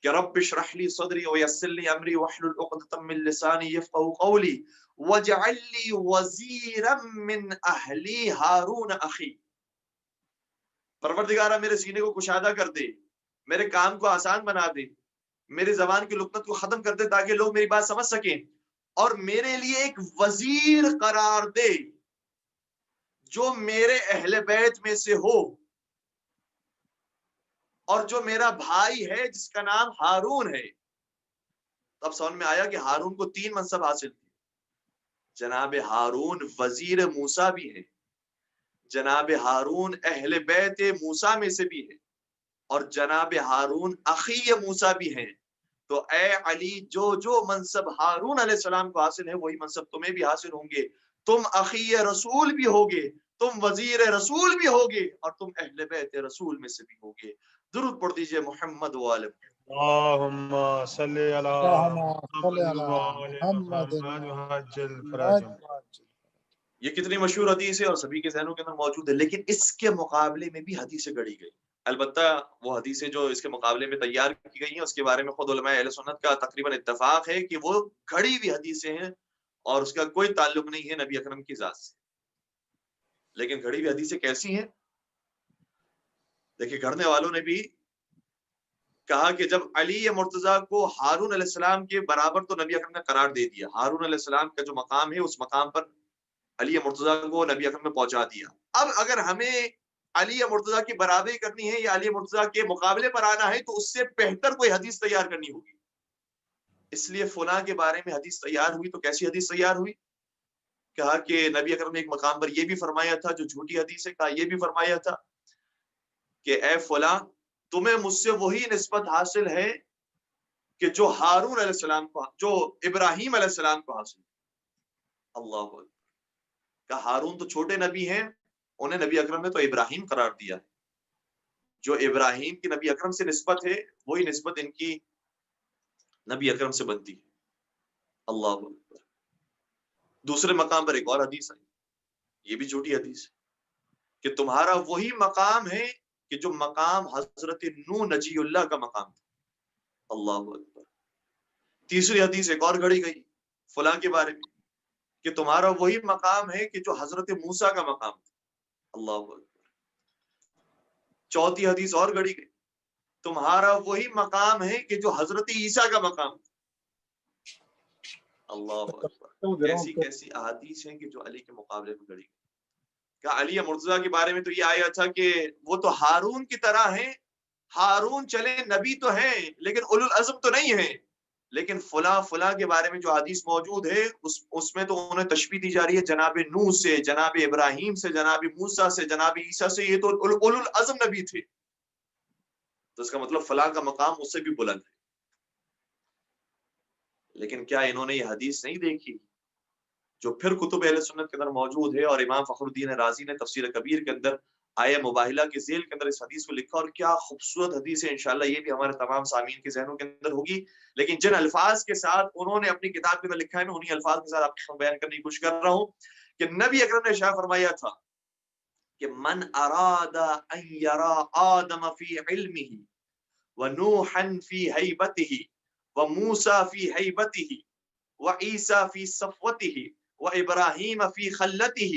[SPEAKER 1] کہ رب اشرح لی صدری ویسر لی امری واحلل عقدۃ من لسانی یفقهوا قولی واجعل لی وزیرا من اہلی ہارون اخی، پروردگارہ میرے سینے کو کشادہ کر دے، میرے کام کو آسان بنا دے، میری زبان کی لکنت کو ختم کر دے تاکہ لوگ میری بات سمجھ سکیں، اور میرے لیے ایک وزیر قرار دے جو میرے اہل بیت میں سے ہو، اور جو میرا بھائی ہے جس کا نام ہارون ہے۔ تب سمجھ میں آیا کہ ہارون کو 3 منصب حاصل تھے۔ جناب ہارون وزیر موسیٰ بھی ہے، جناب ہارون اہل بیت موسیٰ میں سے بھی ہے، اور جناب ہارون اخی موسیٰ بھی ہیں۔ تو اے علی، جو منصب ہارون علیہ السلام کو حاصل ہے وہی منصب تمہیں بھی حاصل ہوں گے۔ تم اخی رسول بھی ہوگے، تم وزیر رسول بھی ہوگے، اور تم اہل بیت رسول میں سے بھی ہوگے۔ درود پڑھ دیجئے محمد وآل
[SPEAKER 3] اللهم صل على
[SPEAKER 2] اللهم صل
[SPEAKER 3] محمد
[SPEAKER 2] على
[SPEAKER 3] وآل
[SPEAKER 2] محمد
[SPEAKER 3] محمد وعجل
[SPEAKER 2] محمد
[SPEAKER 3] فرجهم۔
[SPEAKER 2] وعجل۔
[SPEAKER 1] یہ کتنی مشہور حدیث ہے اور سبھی کے ذہنوں کے اندر موجود ہے، لیکن اس کے مقابلے میں بھی حدیثیں گڑھی گئی۔ البتہ وہ حدیثیں جو اس کے مقابلے میں تیار کی گئی ہیں اس کے بارے میں خود علماء اہل سنت کا تقریباً اتفاق ہے کہ وہ گھڑی ہوئی حدیثیں ہیں اور اس کا کوئی تعلق نہیں ہے نبی اکرم کی ذات سے۔ لیکن گھڑی ہوئی حدیثیں کیسی ہیں؟ دیکھیں، گھڑنے والوں نے بھی کہا کہ جب علی مرتضیٰ کو ہارون علیہ السلام کے برابر تو نبی اکرم نے قرار دے دیا، ہارون علیہ السلام کا جو مقام ہے اس مقام پر علی مرتضیٰ کو نبی اکرم نے پہنچا دیا۔ اب اگر ہمیں علی مرتضیٰ کی برابری کرنی ہے یا علی مرتضیٰ کے مقابلے پر آنا ہے تو اس سے بہتر کوئی حدیث تیار کرنی ہوگی۔ اس لیے فلاں کے بارے میں حدیث تیار ہوئی تو کیسی حدیث تیار ہوئی؟ کہا کہ نبی اکرم نے ایک مقام پر یہ بھی فرمایا تھا جو جھوٹی حدیث ہے، کہا یہ بھی فرمایا تھا کہ اے فلاں، تمہیں مجھ سے وہی نسبت حاصل ہے کہ جو ہارون علیہ السلام کو، جو ابراہیم علیہ السلام کو حاصل ہے۔ اللہ اکبر۔ کہ ہارون تو چھوٹے نبی ہیں، انہیں نبی اکرم نے تو ابراہیم قرار دیا ہے۔ جو ابراہیم کی نبی اکرم سے نسبت ہے وہی نسبت ان کی نبی اکرم سے بنتی ہے۔ اللہ اکبر۔ دوسرے مقام پر ایک اور حدیث ہے، یہ بھی جھوٹی حدیث ہے کہ تمہارا وہی مقام ہے کہ جو مقام حضرت نوح نجی اللہ کا مقام تھا۔ اللہ اکبر۔ تیسری حدیث ایک اور گھڑی گئی فلاں کے بارے میں کہ تمہارا وہی مقام ہے کہ جو حضرت موسیٰ کا مقام تھا۔ اللہ اکبر۔ چوتھی حدیث اور گھڑی گئی، تمہارا وہی مقام ہے کہ جو حضرت عیسیٰ کا مقام تھا۔ اللہ اکبر۔ کیسی کیسی احادیث ہیں کہ جو علی کے مقابلے میں گھڑی گئی۔ کہ علی مرتضیٰ کے بارے میں تو یہ آیا تھا کہ وہ تو ہارون کی طرح ہیں، ہارون چلے نبی تو ہیں لیکن اولو العزم تو نہیں ہیں، لیکن فلاں فلاں کے بارے میں جو حدیث موجود ہے اس میں تو انہیں تشبیہ دی جا رہی ہے جناب نوح سے، جناب ابراہیم سے، جناب موسیٰ سے، جناب عیسیٰ سے، یہ تو اولو العزم نبی تھے۔ تو اس کا مطلب فلاں کا مقام اس سے بھی بلند ہے۔ لیکن کیا انہوں نے یہ حدیث نہیں دیکھی جو پھر کتب اہل سنت کے اندر موجود ہے؟ اور امام فخر الدین رازی نے تفسیر کبیر کے اندر آیہ مباہلہ کے ذیل کے اندر اس حدیث کو لکھا، اور کیا خوبصورت حدیث ہے۔ انشاءاللہ یہ بھی ہمارے تمام سامعین کے ذہنوں کے اندر ہوگی، لیکن جن الفاظ کے ساتھ انہوں نے اپنی کتاب کے اندر لکھا ہے میں انہی الفاظ کے ساتھ آپ کو بیان کرنے کی کوشش کر رہا ہوں کہ نبی اکرم نے ارشاد فرمایا تھا کہ من اراد ان یرا آدم فی علمہ ونوحا فی ہیبتہ وموسیٰ فی ہیبتہ وعیسیٰ فی صفوتہ وابراہیم فی خلتہ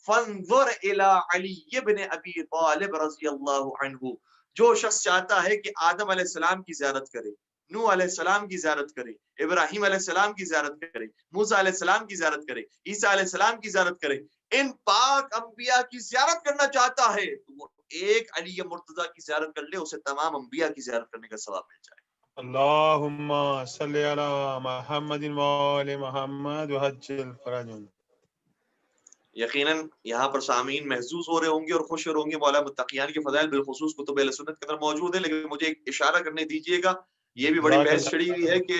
[SPEAKER 1] فانظر الی علی بن ابی طالب رضی اللہ عنہ۔ جو شخص چاہتا ہے کہ آدم علیہ السلام کی زیارت کرے، نوح علیہ السلام کی زیارت کرے، ابراہیم علیہ السلام کی زیارت کرے، موسیٰ علیہ السلام کی زیارت کرے، عیسیٰ علیہ السلام کی زیارت کرے، ان پاک انبیاء کی زیارت کرنا چاہتا ہے تو وہ ایک علی مرتضیٰ کی زیارت کر لے، اسے تمام انبیاء کی زیارت کرنے کا ثواب مل جائے۔
[SPEAKER 3] اللهم صل على محمد وآل محمد وعجل فرجهم۔
[SPEAKER 1] یقیناً یہاں پر سامعین محظوظ ہو رہے ہوں گے اور خوش ہو رہے ہوں گے۔ مولا متقیان کے فضائل بالخصوص کتب اہل سنت کے اندر موجود ہے، لیکن مجھے ایک اشارہ کرنے دیجئے گا، یہ بھی بڑی بحث چڑھی ہوئی ہے کہ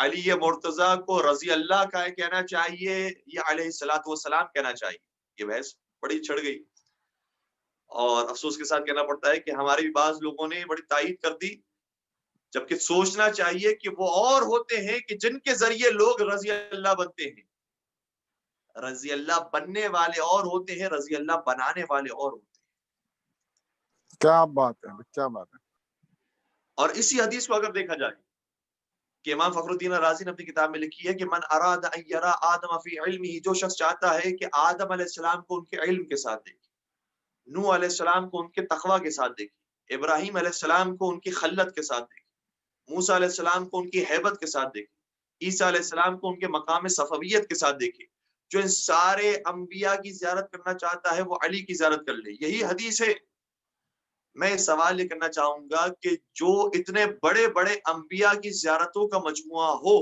[SPEAKER 1] علی مرتضیٰ کو رضی اللہ کا کہنا چاہیے یا علیہ الصلوۃ والسلام کہنا چاہیے۔ یہ بحث بڑی چھڑ گئی اور افسوس کے ساتھ کہنا پڑتا ہے کہ ہمارے بھی بعض لوگوں نے بڑی تائید کر دی، جبکہ سوچنا چاہیے کہ وہ اور ہوتے ہیں کہ جن کے ذریعے لوگ رضی اللہ بنتے ہیں۔ رضی اللہ بننے والے اور ہوتے ہیں، رضی اللہ بنانے والے اور ہوتے ہیں۔
[SPEAKER 4] کیا بات ہے، کیا بات ہے۔
[SPEAKER 1] اور اسی حدیث کو اگر دیکھا جائے کہ امام فخر الدین رازی نے اپنی کتاب میں لکھی ہے کہ من اراد ان یرا آدم فی علمہ، جو شخص چاہتا ہے کہ آدم علیہ السلام کو ان کے علم کے ساتھ دیکھے، نوح علیہ السلام کو ان کے تقوی کے ساتھ دیکھے، ابراہیم علیہ السلام کو ان کی خلت کے ساتھ دیکھے، موسیٰ علیہ السلام کو ان کی ہیبت کے ساتھ دیکھے، عیسیٰ علیہ السلام کو ان کے مقام صفویت کے ساتھ دیکھیں، جو ان سارے انبیاء کی زیارت کرنا چاہتا ہے وہ علی کی زیارت کر لے، یہی حدیث ہے۔ میں سوال یہ کرنا چاہوں گا کہ جو اتنے بڑے بڑے انبیاء کی زیارتوں کا مجموعہ ہو،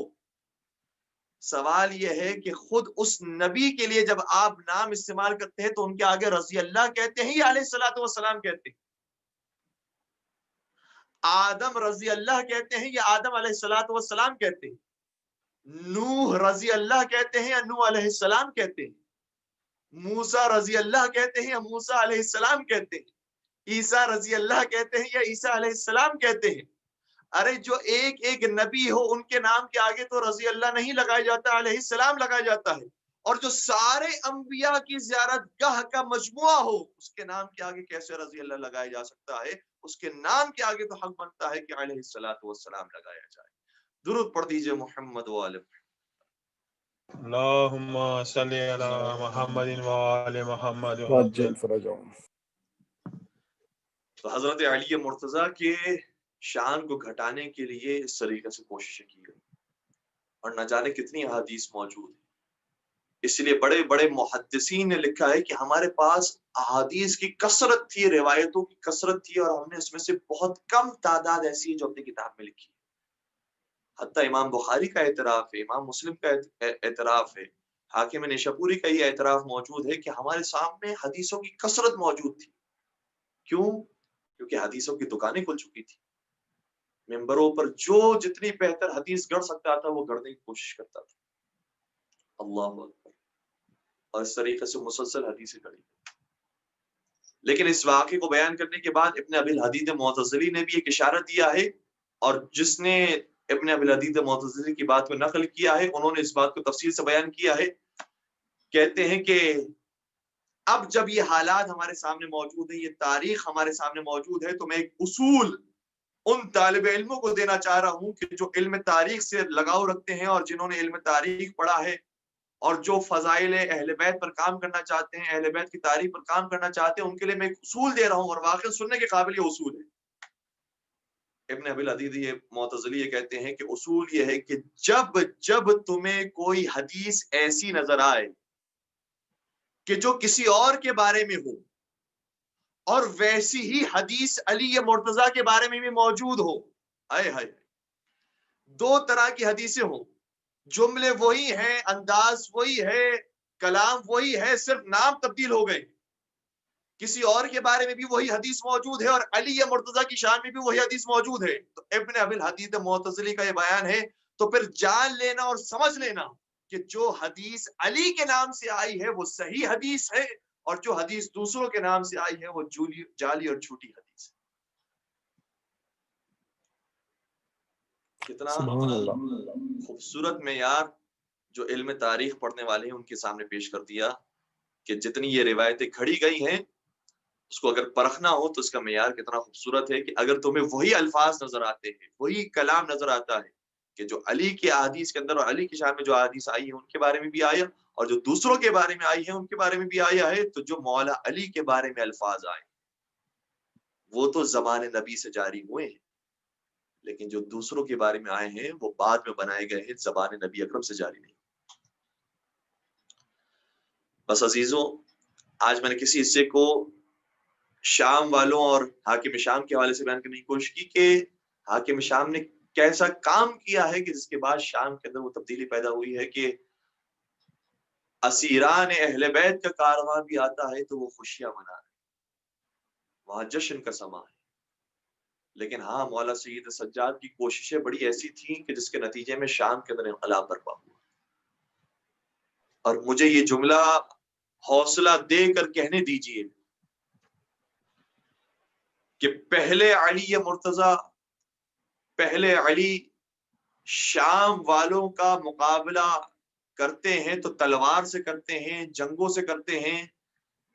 [SPEAKER 1] سوال یہ ہے کہ خود اس نبی کے لیے جب آپ نام استعمال کرتے ہیں تو ان کے آگے رضی اللہ کہتے ہیں یا علیہ الصلوۃ والسلام کہتے ہیں؟ آدم رضی اللہ کہتے ہیں یا آدم علیہ الصلوۃ والسلام کہتے ہیں؟ نوح رضی اللہ کہتے ہیں یا نوح علیہ السلام کہتے ہیں؟ موسیٰ رضی اللہ کہتے ہیں یا موسیٰ علیہ السلام کہتے ہیں؟ عیسیٰ رضی اللہ کہتے ہیں یا عیسیٰ علیہ السلام کہتے ہیں؟ ارے جو ایک ایک نبی ہو ان کے نام کے آگے تو رضی اللہ نہیں لگایا جاتا، علیہ السلام لگایا جاتا ہے، اور جو سارے انبیاء کی زیارت گاہ کا مجموعہ ہو اس کے نام کے آگے کیسے رضی اللہ لگایا جا سکتا ہے؟ اس کے نام کے آگے تو حق بنتا ہے کہ علیہ الصلوۃ والسلام لگایا جائے۔ درود پڑھ دیجئے محمد و آل محمد۔
[SPEAKER 3] اللہم صلی علی محمد وآل محمد
[SPEAKER 2] وعجل فرجهم۔
[SPEAKER 1] تو حضرت علی مرتضیٰ کے شان کو گھٹانے کے لیے اس طریقے سے کوششیں کی گئی، اور نہ جانے کتنی احادیث موجود ہیں۔ اس لیے بڑے بڑے محدثین نے لکھا ہے کہ ہمارے پاس احادیث کی کثرت تھی، روایتوں کی کثرت تھی، اور ہم نے اس میں سے بہت کم تعداد ایسی ہے جو اپنی کتاب میں لکھی ہے۔ حتیٰ امام بخاری کا اعتراف ہے، امام مسلم کا اعتراف ہے، حاکم نیشابوری کا یہ اعتراف موجود ہے کہ ہمارے سامنے حدیثوں کی کثرت موجود تھی۔ کیوں؟ کیونکہ حدیثوں کی دکانیں کھل چکی تھی، ممبروں پر جو جتنی بہتر حدیث گڑھ سکتا تھا وہ گڑھنے کی کوشش کرتا تھا۔ اللہ اکبر، اور اس طریقے سے مسلسل حدیثیں گڑھی۔ لیکن اس واقعے کو بیان کرنے کے بعد ابن ابی الحدید معتزلی نے بھی ایک اشارہ دیا ہے، اور جس نے ابن ابی الحدید معتزلی کی بات کو نقل کیا ہے انہوں نے اس بات کو تفصیل سے بیان کیا ہے۔ کہتے ہیں کہ اب جب یہ حالات ہمارے سامنے موجود ہیں، یہ تاریخ ہمارے سامنے موجود ہے، تو میں ایک اصول ان طالب علموں کو دینا چاہ رہا ہوں کہ جو علم تاریخ سے لگاؤ رکھتے ہیں اور جنہوں نے علم تاریخ پڑھا ہے، اور جو فضائل اہل بیت پر کام کرنا چاہتے ہیں، اہل بیت کی تاریخ پر کام کرنا چاہتے ہیں، ان کے لیے میں ایک اصول دے رہا ہوں، اور واقعی سننے کے قابل یہ اصول ہے۔ ابن ابی الحدید یہ معتزلی یہ کہتے ہیں کہ اصول یہ ہے کہ جب تمہیں کوئی حدیث ایسی نظر آئے کہ جو کسی اور کے بارے میں ہو، اور ویسی ہی حدیث علی مرتضیٰ کے بارے میں بھی موجود ہو، ہائے ہائے، دو طرح کی حدیثیں ہوں، جملے وہی ہیں، انداز وہی ہے، کلام وہی ہے، صرف نام تبدیل ہو گئے، کسی اور کے بارے میں بھی وہی حدیث موجود ہے، اور علی مرتضیٰ کی شان میں بھی وہی حدیث موجود ہے، تو ابن ابی الحدید معتزلی کا یہ بیان ہے۔ تو پھر جان لینا اور سمجھ لینا کہ جو حدیث علی کے نام سے آئی ہے وہ صحیح حدیث ہے، اور جو حدیث دوسروں کے نام سے آئی ہے وہ جعلی اور جھوٹی حدیث ہے۔ کتنا
[SPEAKER 2] سبحان اللہ۔
[SPEAKER 1] خوبصورت معیار جو علم تاریخ پڑھنے والے ہیں ان کے سامنے پیش کر دیا کہ جتنی یہ روایتیں کھڑی گئی ہیں اس کو اگر پرکھنا ہو تو اس کا معیار کتنا خوبصورت ہے، کہ اگر تمہیں وہی الفاظ نظر آتے ہیں، وہی کلام نظر آتا ہے کہ جو علی کے احادیث کے اندر اور علی کی شان میں جو احادیث آئی ہیں ان کے بارے میں بھی آیا، اور جو دوسروں کے بارے میں آئی ہیں ان کے بارے میں بھی آیا ہے، تو جو مولا علی کے بارے میں الفاظ آئے وہ تو زمان نبی سے جاری ہوئے ہیں، لیکن جو دوسروں کے بارے میں آئے ہیں وہ بعد میں بنائے گئے ہیں، زبان نبی اکرم سے جاری نہیں۔ بس عزیزوں، آج میں نے کسی حصے کو شام والوں اور حاکم شام کے حوالے سے بیان کرنے کی کوشش کی کہ حاکم شام نے کیسا کام کیا ہے کہ جس کے بعد شام کے اندر وہ تبدیلی پیدا ہوئی ہے کہ اسیران اہل بیت کا کارواں بھی آتا ہے تو وہ خوشیاں منا رہے، وہاں جشن کا سما ہے۔ لیکن ہاں، مولا سید سجاد کی کوششیں بڑی ایسی تھیں کہ جس کے نتیجے میں شام کے اندر انقلاب برپا ہوا۔ اور مجھے یہ جملہ حوصلہ دے کر کہنے دیجئے کہ پہلے علی مرتضیٰ، پہلے علی شام والوں کا مقابلہ کرتے ہیں تو تلوار سے کرتے ہیں، جنگوں سے کرتے ہیں،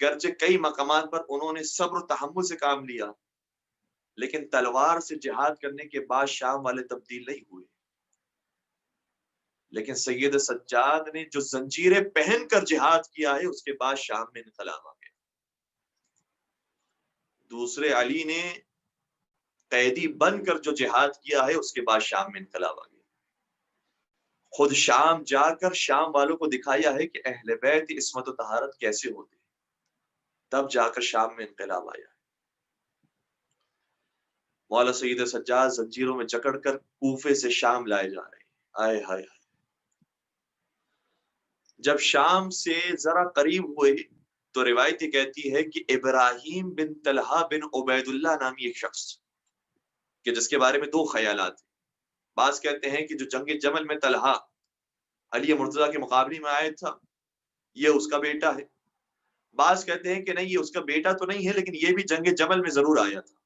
[SPEAKER 1] گرچہ کئی مقامات پر انہوں نے صبر و تحمل سے کام لیا، لیکن تلوار سے جہاد کرنے کے بعد شام والے تبدیل نہیں ہوئے۔ لیکن سید سجاد نے جو زنجیریں پہن کر جہاد کیا ہے اس کے بعد شام میں انقلاب آ گیا۔ دوسرے علی نے قیدی بن کر جو جہاد کیا ہے اس کے بعد شام میں انقلاب آ گیا۔ خود شام جا کر شام والوں کو دکھایا ہے کہ اہل بیت عصمت و طہارت کیسے ہوتے، تب جا کر شام میں انقلاب آیا ہے۔ مولا سید سجاد زنجیروں میں جکڑ کر کوفے سے شام لائے جا رہے ہیں۔ آئے ہائے، جب شام سے ذرا قریب ہوئے تو روایت یہ کہتی ہے کہ ابراہیم بن طلحہ بن عبید اللہ نامی ایک شخص، کہ جس کے بارے میں دو خیالات ہیں۔ بعض کہتے ہیں کہ جو جنگ جمل میں طلحہ علی مرتضیٰ کے مقابلے میں آیا تھا یہ اس کا بیٹا ہے۔ بعض کہتے ہیں کہ نہیں، یہ اس کا بیٹا تو نہیں ہے لیکن یہ بھی جنگ جمل میں ضرور آیا تھا۔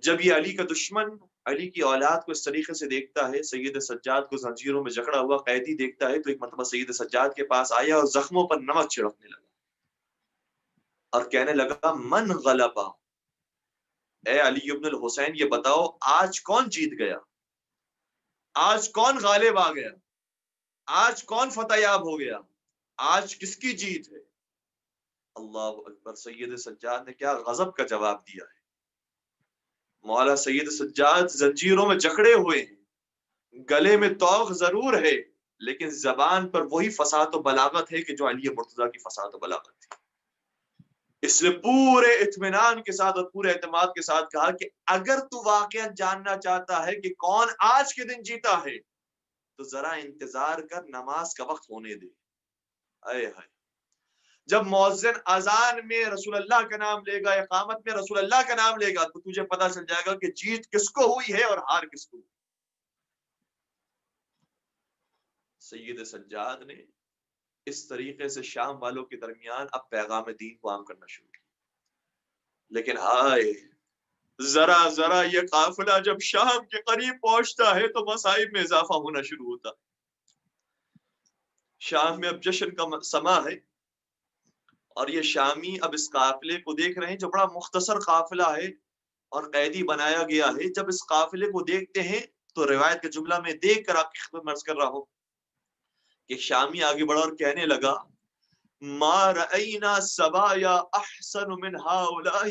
[SPEAKER 1] جب یہ علی کا دشمن علی کی اولاد کو اس طریقے سے دیکھتا ہے، سید سجاد کو زنجیروں میں جکڑا ہوا قیدی دیکھتا ہے، تو ایک مرتبہ سید سجاد کے پاس آیا اور زخموں پر نمک چھڑکنے لگا اور کہنے لگا من غلبا، اے علی ابن الحسین یہ بتاؤ آج کون جیت گیا، آج کون غالب آ گیا، آج کون فتح یاب ہو گیا، آج کس کی جیت ہے؟ اللہ اکبر، سید سجاد نے کیا غضب کا جواب دیا ہے۔ مولا سید سجاد زنجیروں میں جکڑے ہوئے ہیں، گلے میں توق ضرور ہے لیکن زبان پر وہی فصاحت و بلاغت ہے کہ جو علی مرتضیٰ کی فصاحت و بلاغت تھی۔ اس لیے پورے اطمینان کے ساتھ اور پورے اعتماد کے ساتھ کہا کہ اگر تو واقعا جاننا چاہتا ہے کہ کون آج کے دن جیتا ہے تو ذرا انتظار کر، نماز کا وقت ہونے دے۔ اے ہائے، جب مؤذن اذان میں رسول اللہ کا نام لے گا، اقامت میں رسول اللہ کا نام لے گا، تو تجھے پتہ چل جائے گا کہ جیت کس کو ہوئی ہے اور ہار کس کو۔ سید سجاد نے اس طریقے سے شام والوں کے درمیان اب پیغام دین کو عام کرنا شروع کیا۔ لیکن ہائے، ذرا ذرا یہ قافلہ جب شام کے قریب پہنچتا ہے تو مصائب میں اضافہ ہونا شروع ہوتا ہے۔ شام میں اب جشن کا سما ہے اور یہ شامی اب اس قافلے کو دیکھ رہے ہیں جو بڑا مختصر قافلہ ہے اور قیدی بنایا گیا ہے۔ جب اس قافلے کو دیکھتے ہیں تو روایت کے جملہ میں دیکھ کر آپ کی خدمت میں عرض کر رہا ہوں کہ شامی آگے بڑھا اور کہنے لگا ما رأینا سبایا احسن من ہؤلاء،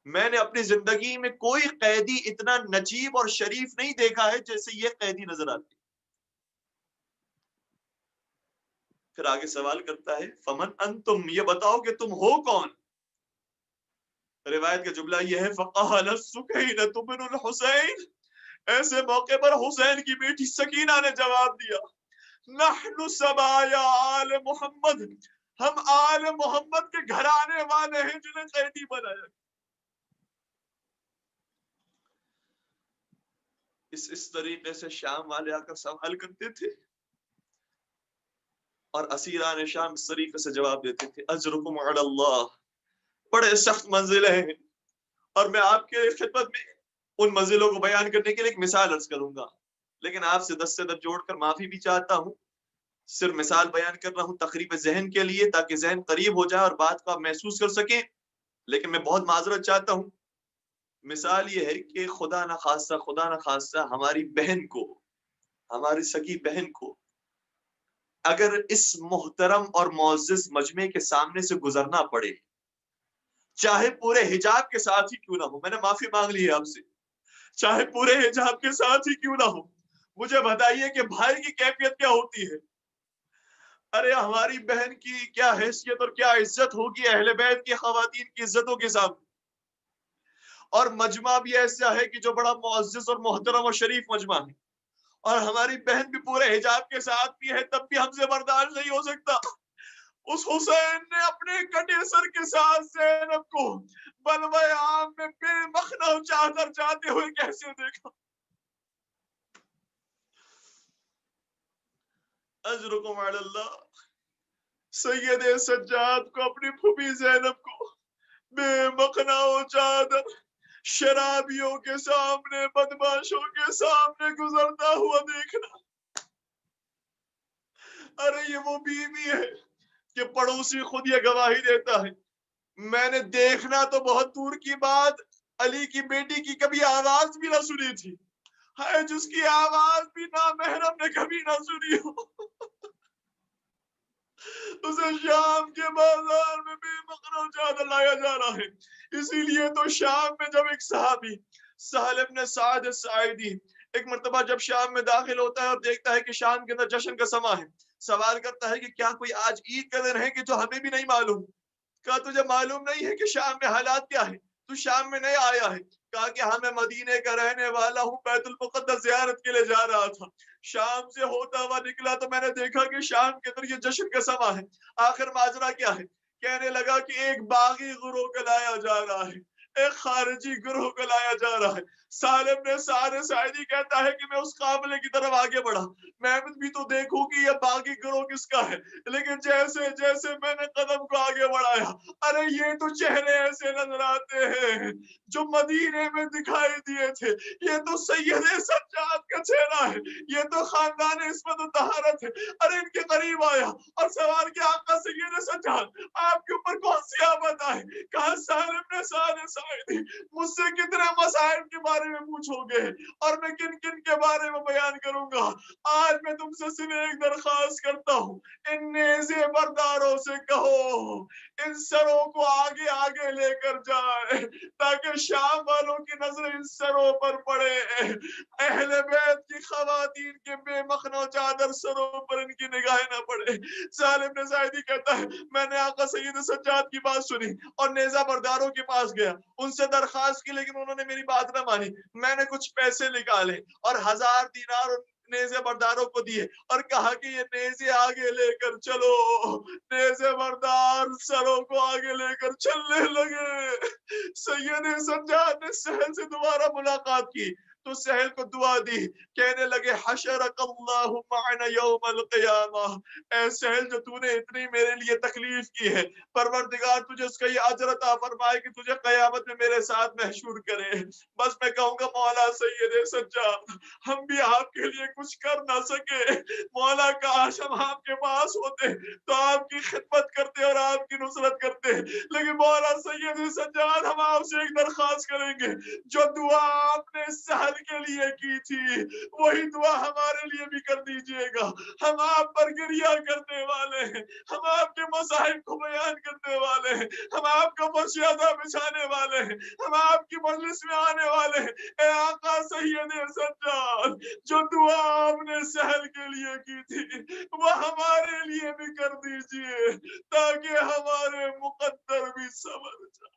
[SPEAKER 1] میں نے اپنی زندگی میں کوئی قیدی اتنا نجیب اور شریف نہیں دیکھا ہے جیسے یہ قیدی نظر آتی۔ پھر آگے سوال کرتا ہے فمن انتم، یہ بتاؤ کہ تم ہو کون؟ روایت کا جملہ یہ ہے فقال سکینۃ بن الحسین، ایسے موقع پر حسین کی بیٹی سکینہ نے جواب دیا نحن سبایا آل محمد، ہم آل محمد کے گھرانے والے ہیں جنہیں قیدی بنایا۔ اس طریقے سے شام والے آ کر سوال کرتے تھے اور اسیران شام اس طریقے سے جواب دیتے تھے اجرکم علی اللہ، بڑے سخت منزلیں ہیں۔ اور میں آپ کے خدمت میں ان منزلوں کو بیان کرنے کے لیے ایک مثال عرض کروں گا، لیکن آپ سے دست سے دست جوڑ کر معافی بھی چاہتا ہوں، صرف مثال بیان کر رہا ہوں تقریب ذہن کے لیے تاکہ ذہن قریب ہو جائے اور بات کو آپ محسوس کر سکیں، لیکن میں بہت معذرت چاہتا ہوں۔ مثال یہ ہے کہ خدا نہ خواستہ ہماری بہن کو، ہماری سگی بہن کو اگر اس محترم اور معزز مجمع کے سامنے سے گزرنا پڑے، چاہے پورے حجاب کے ساتھ ہی کیوں نہ ہو، میں نے معافی مانگ لی ہے آپ سے، چاہے پورے حجاب کے ساتھ ہی کیوں نہ ہو، مجھے بتائیے کہ بھائی کی کیفیت کیا ہوتی ہے؟ ارے ہماری بہن کی کیا حیثیت اور کیا عزت ہوگی اہل بیت کی خواتین کی عزتوں کے سامنے، اور مجمع بھی ایسا ہے کہ جو بڑا معزز اور محترم اور شریف مجمع ہے، اور ہماری بہن بھی پورے حجاب کے ساتھ بھی ہے، تب بھی ہم سے برداشت نہیں ہو سکتا۔ اس حسین نے اپنے کٹے سر کے ساتھ زینب کو بلوائے عام میں بے مخنہ چادر جاتے ہوئے کیسے دیکھا؟ اجرکم علی اللہ، سید سجاد کو اپنی پھوپھی زینب کو بے مخنہ چادر شرابیوں کے سامنے، بدماشوں کے سامنے گزرتا ہوا دیکھنا۔ ارے یہ وہ بیوی ہے کہ پڑوسی خود یہ گواہی دیتا ہے، میں نے دیکھنا تو بہت دور کی بات علی کی بیٹی کی کبھی آواز بھی نہ سنی تھی، ہے جس کی آواز بھی نامحرم نے کبھی نہ سنی ہو، اسے شام کے بازار میں بے مقرر چادر لایا جا رہا ہے۔ اسی لیے تو شام میں جب ایک صحابی سہل ابن سعد الساعدی ایک مرتبہ جب شام میں داخل ہوتا ہے اور دیکھتا ہے کہ شام کے اندر جشن کا سما ہے، سوال کرتا ہے کہ کیا کوئی آج عید کا دن ہے کہ جو ہمیں بھی نہیں معلوم؟ کہا تجھے معلوم نہیں ہے کہ شام میں حالات کیا ہے؟ تو شام میں نہیں آیا ہے؟ کہا کہ ہاں میں مدینے کا رہنے والا ہوں، بیت المقدس زیارت کے لیے جا رہا تھا، شام سے ہوتا ہوا نکلا تو میں نے دیکھا کہ شام کے اندر یہ جشن کا سما ہے، آخر ماجرا کیا ہے؟ کہنے لگا کہ ایک باغی گروہ کو لایا جا رہا ہے، ایک خارجی گروہ کو لایا جا رہا ہے۔ سالم نے سارے سعیدی کہتا ہے کہ میں اس قافلے کی طرف آگے بڑھا، میں بھی تو دیکھوں کہ یہ باغی گروہ کس کا ہے، لیکن جیسے جیسے میں نے قدم کو آگے بڑھایا، ارے یہ تو چہرے ایسے نظر آتے ہیں جو مدینے میں دکھائی دیے تھے، یہ تو سید سجاد کا چہرہ ہے، یہ تو خاندان عصمت و طہارت ہے۔ ارے ان کے قریب آیا اور سوال کیا آقا سید سجاد آپ کے اوپر کون سی آفت آئے؟ کہا سالم نے سارے سعیدی مجھ سے کتنے مسائل کے بارے میں پوچھو گے اور میں کن کن کے بارے میں بیان کروں گا، آج میں تم سے صرف ایک درخواست کرتا ہوں، ان نیزے برداروں سے کہو ان سروں کو آگے آگے لے کر جائے تاکہ شام والوں کی نظر ان سروں پر پڑے، اہل بیت کی خواتین کے بے مخنہ چادر سروں پر ان کی نگاہیں نہ پڑے۔ سالم نے زاہدی کہتا ہے میں نے آقا سید سجاد کی بات سنی اور نیزہ برداروں کے پاس گیا، ان سے درخواست کی، لیکن انہوں نے میری بات نہ مانی۔ میں نے کچھ پیسے نکالے اور 1000 دینار نیزے برداروں کو دیے اور کہا کہ یہ نیزے آگے لے کر چلو۔ نیزے بردار سروں کو آگے لے کر چلنے لگے۔ سید سجاد نے سہل سے دوبارہ ملاقات کی تو سہل کو دعا دی، کہنے لگے حشرک اللہ معنا یوم القیامہ، اے سہل جو تو نے اتنی میرے لیے تکلیف کی ہے، پروردگار تجھے اس کا یہ اجر عطا فرمائے کہ تجھے قیامت میں میرے ساتھ محشور کرے۔ بس میں کہوں گا مولا سید سجاد ہم بھی آپ کے لیے کچھ کر نہ سکے، مولا کاش ہم آپ کے پاس ہوتے تو آپ کی خدمت کرتے اور آپ کی نصرت کرتے، لیکن مولا سید سجاد ہم آپ سے ایک درخواست کریں گے، جو دعا آپ نے سہل کے لیے کی تھی وہی دعا ہمارے لیے بھی کر دیجئے گا۔ ہم آپ پر گریہ کرنے والے ہیں، ہم آپ کے مصائب کو بیان کرنے والے ہیں، ہم آپ کا مشیادہ بچھانے والے ہیں، ہم آپ کی مجلس میں آنے والے ہیں۔ اے آقا سید سجاد جو دعا آپ نے سہل کے لیے کی تھی وہ ہمارے لیے بھی کر دیجئے تاکہ ہمارے مقدر بھی سمجھ جائے۔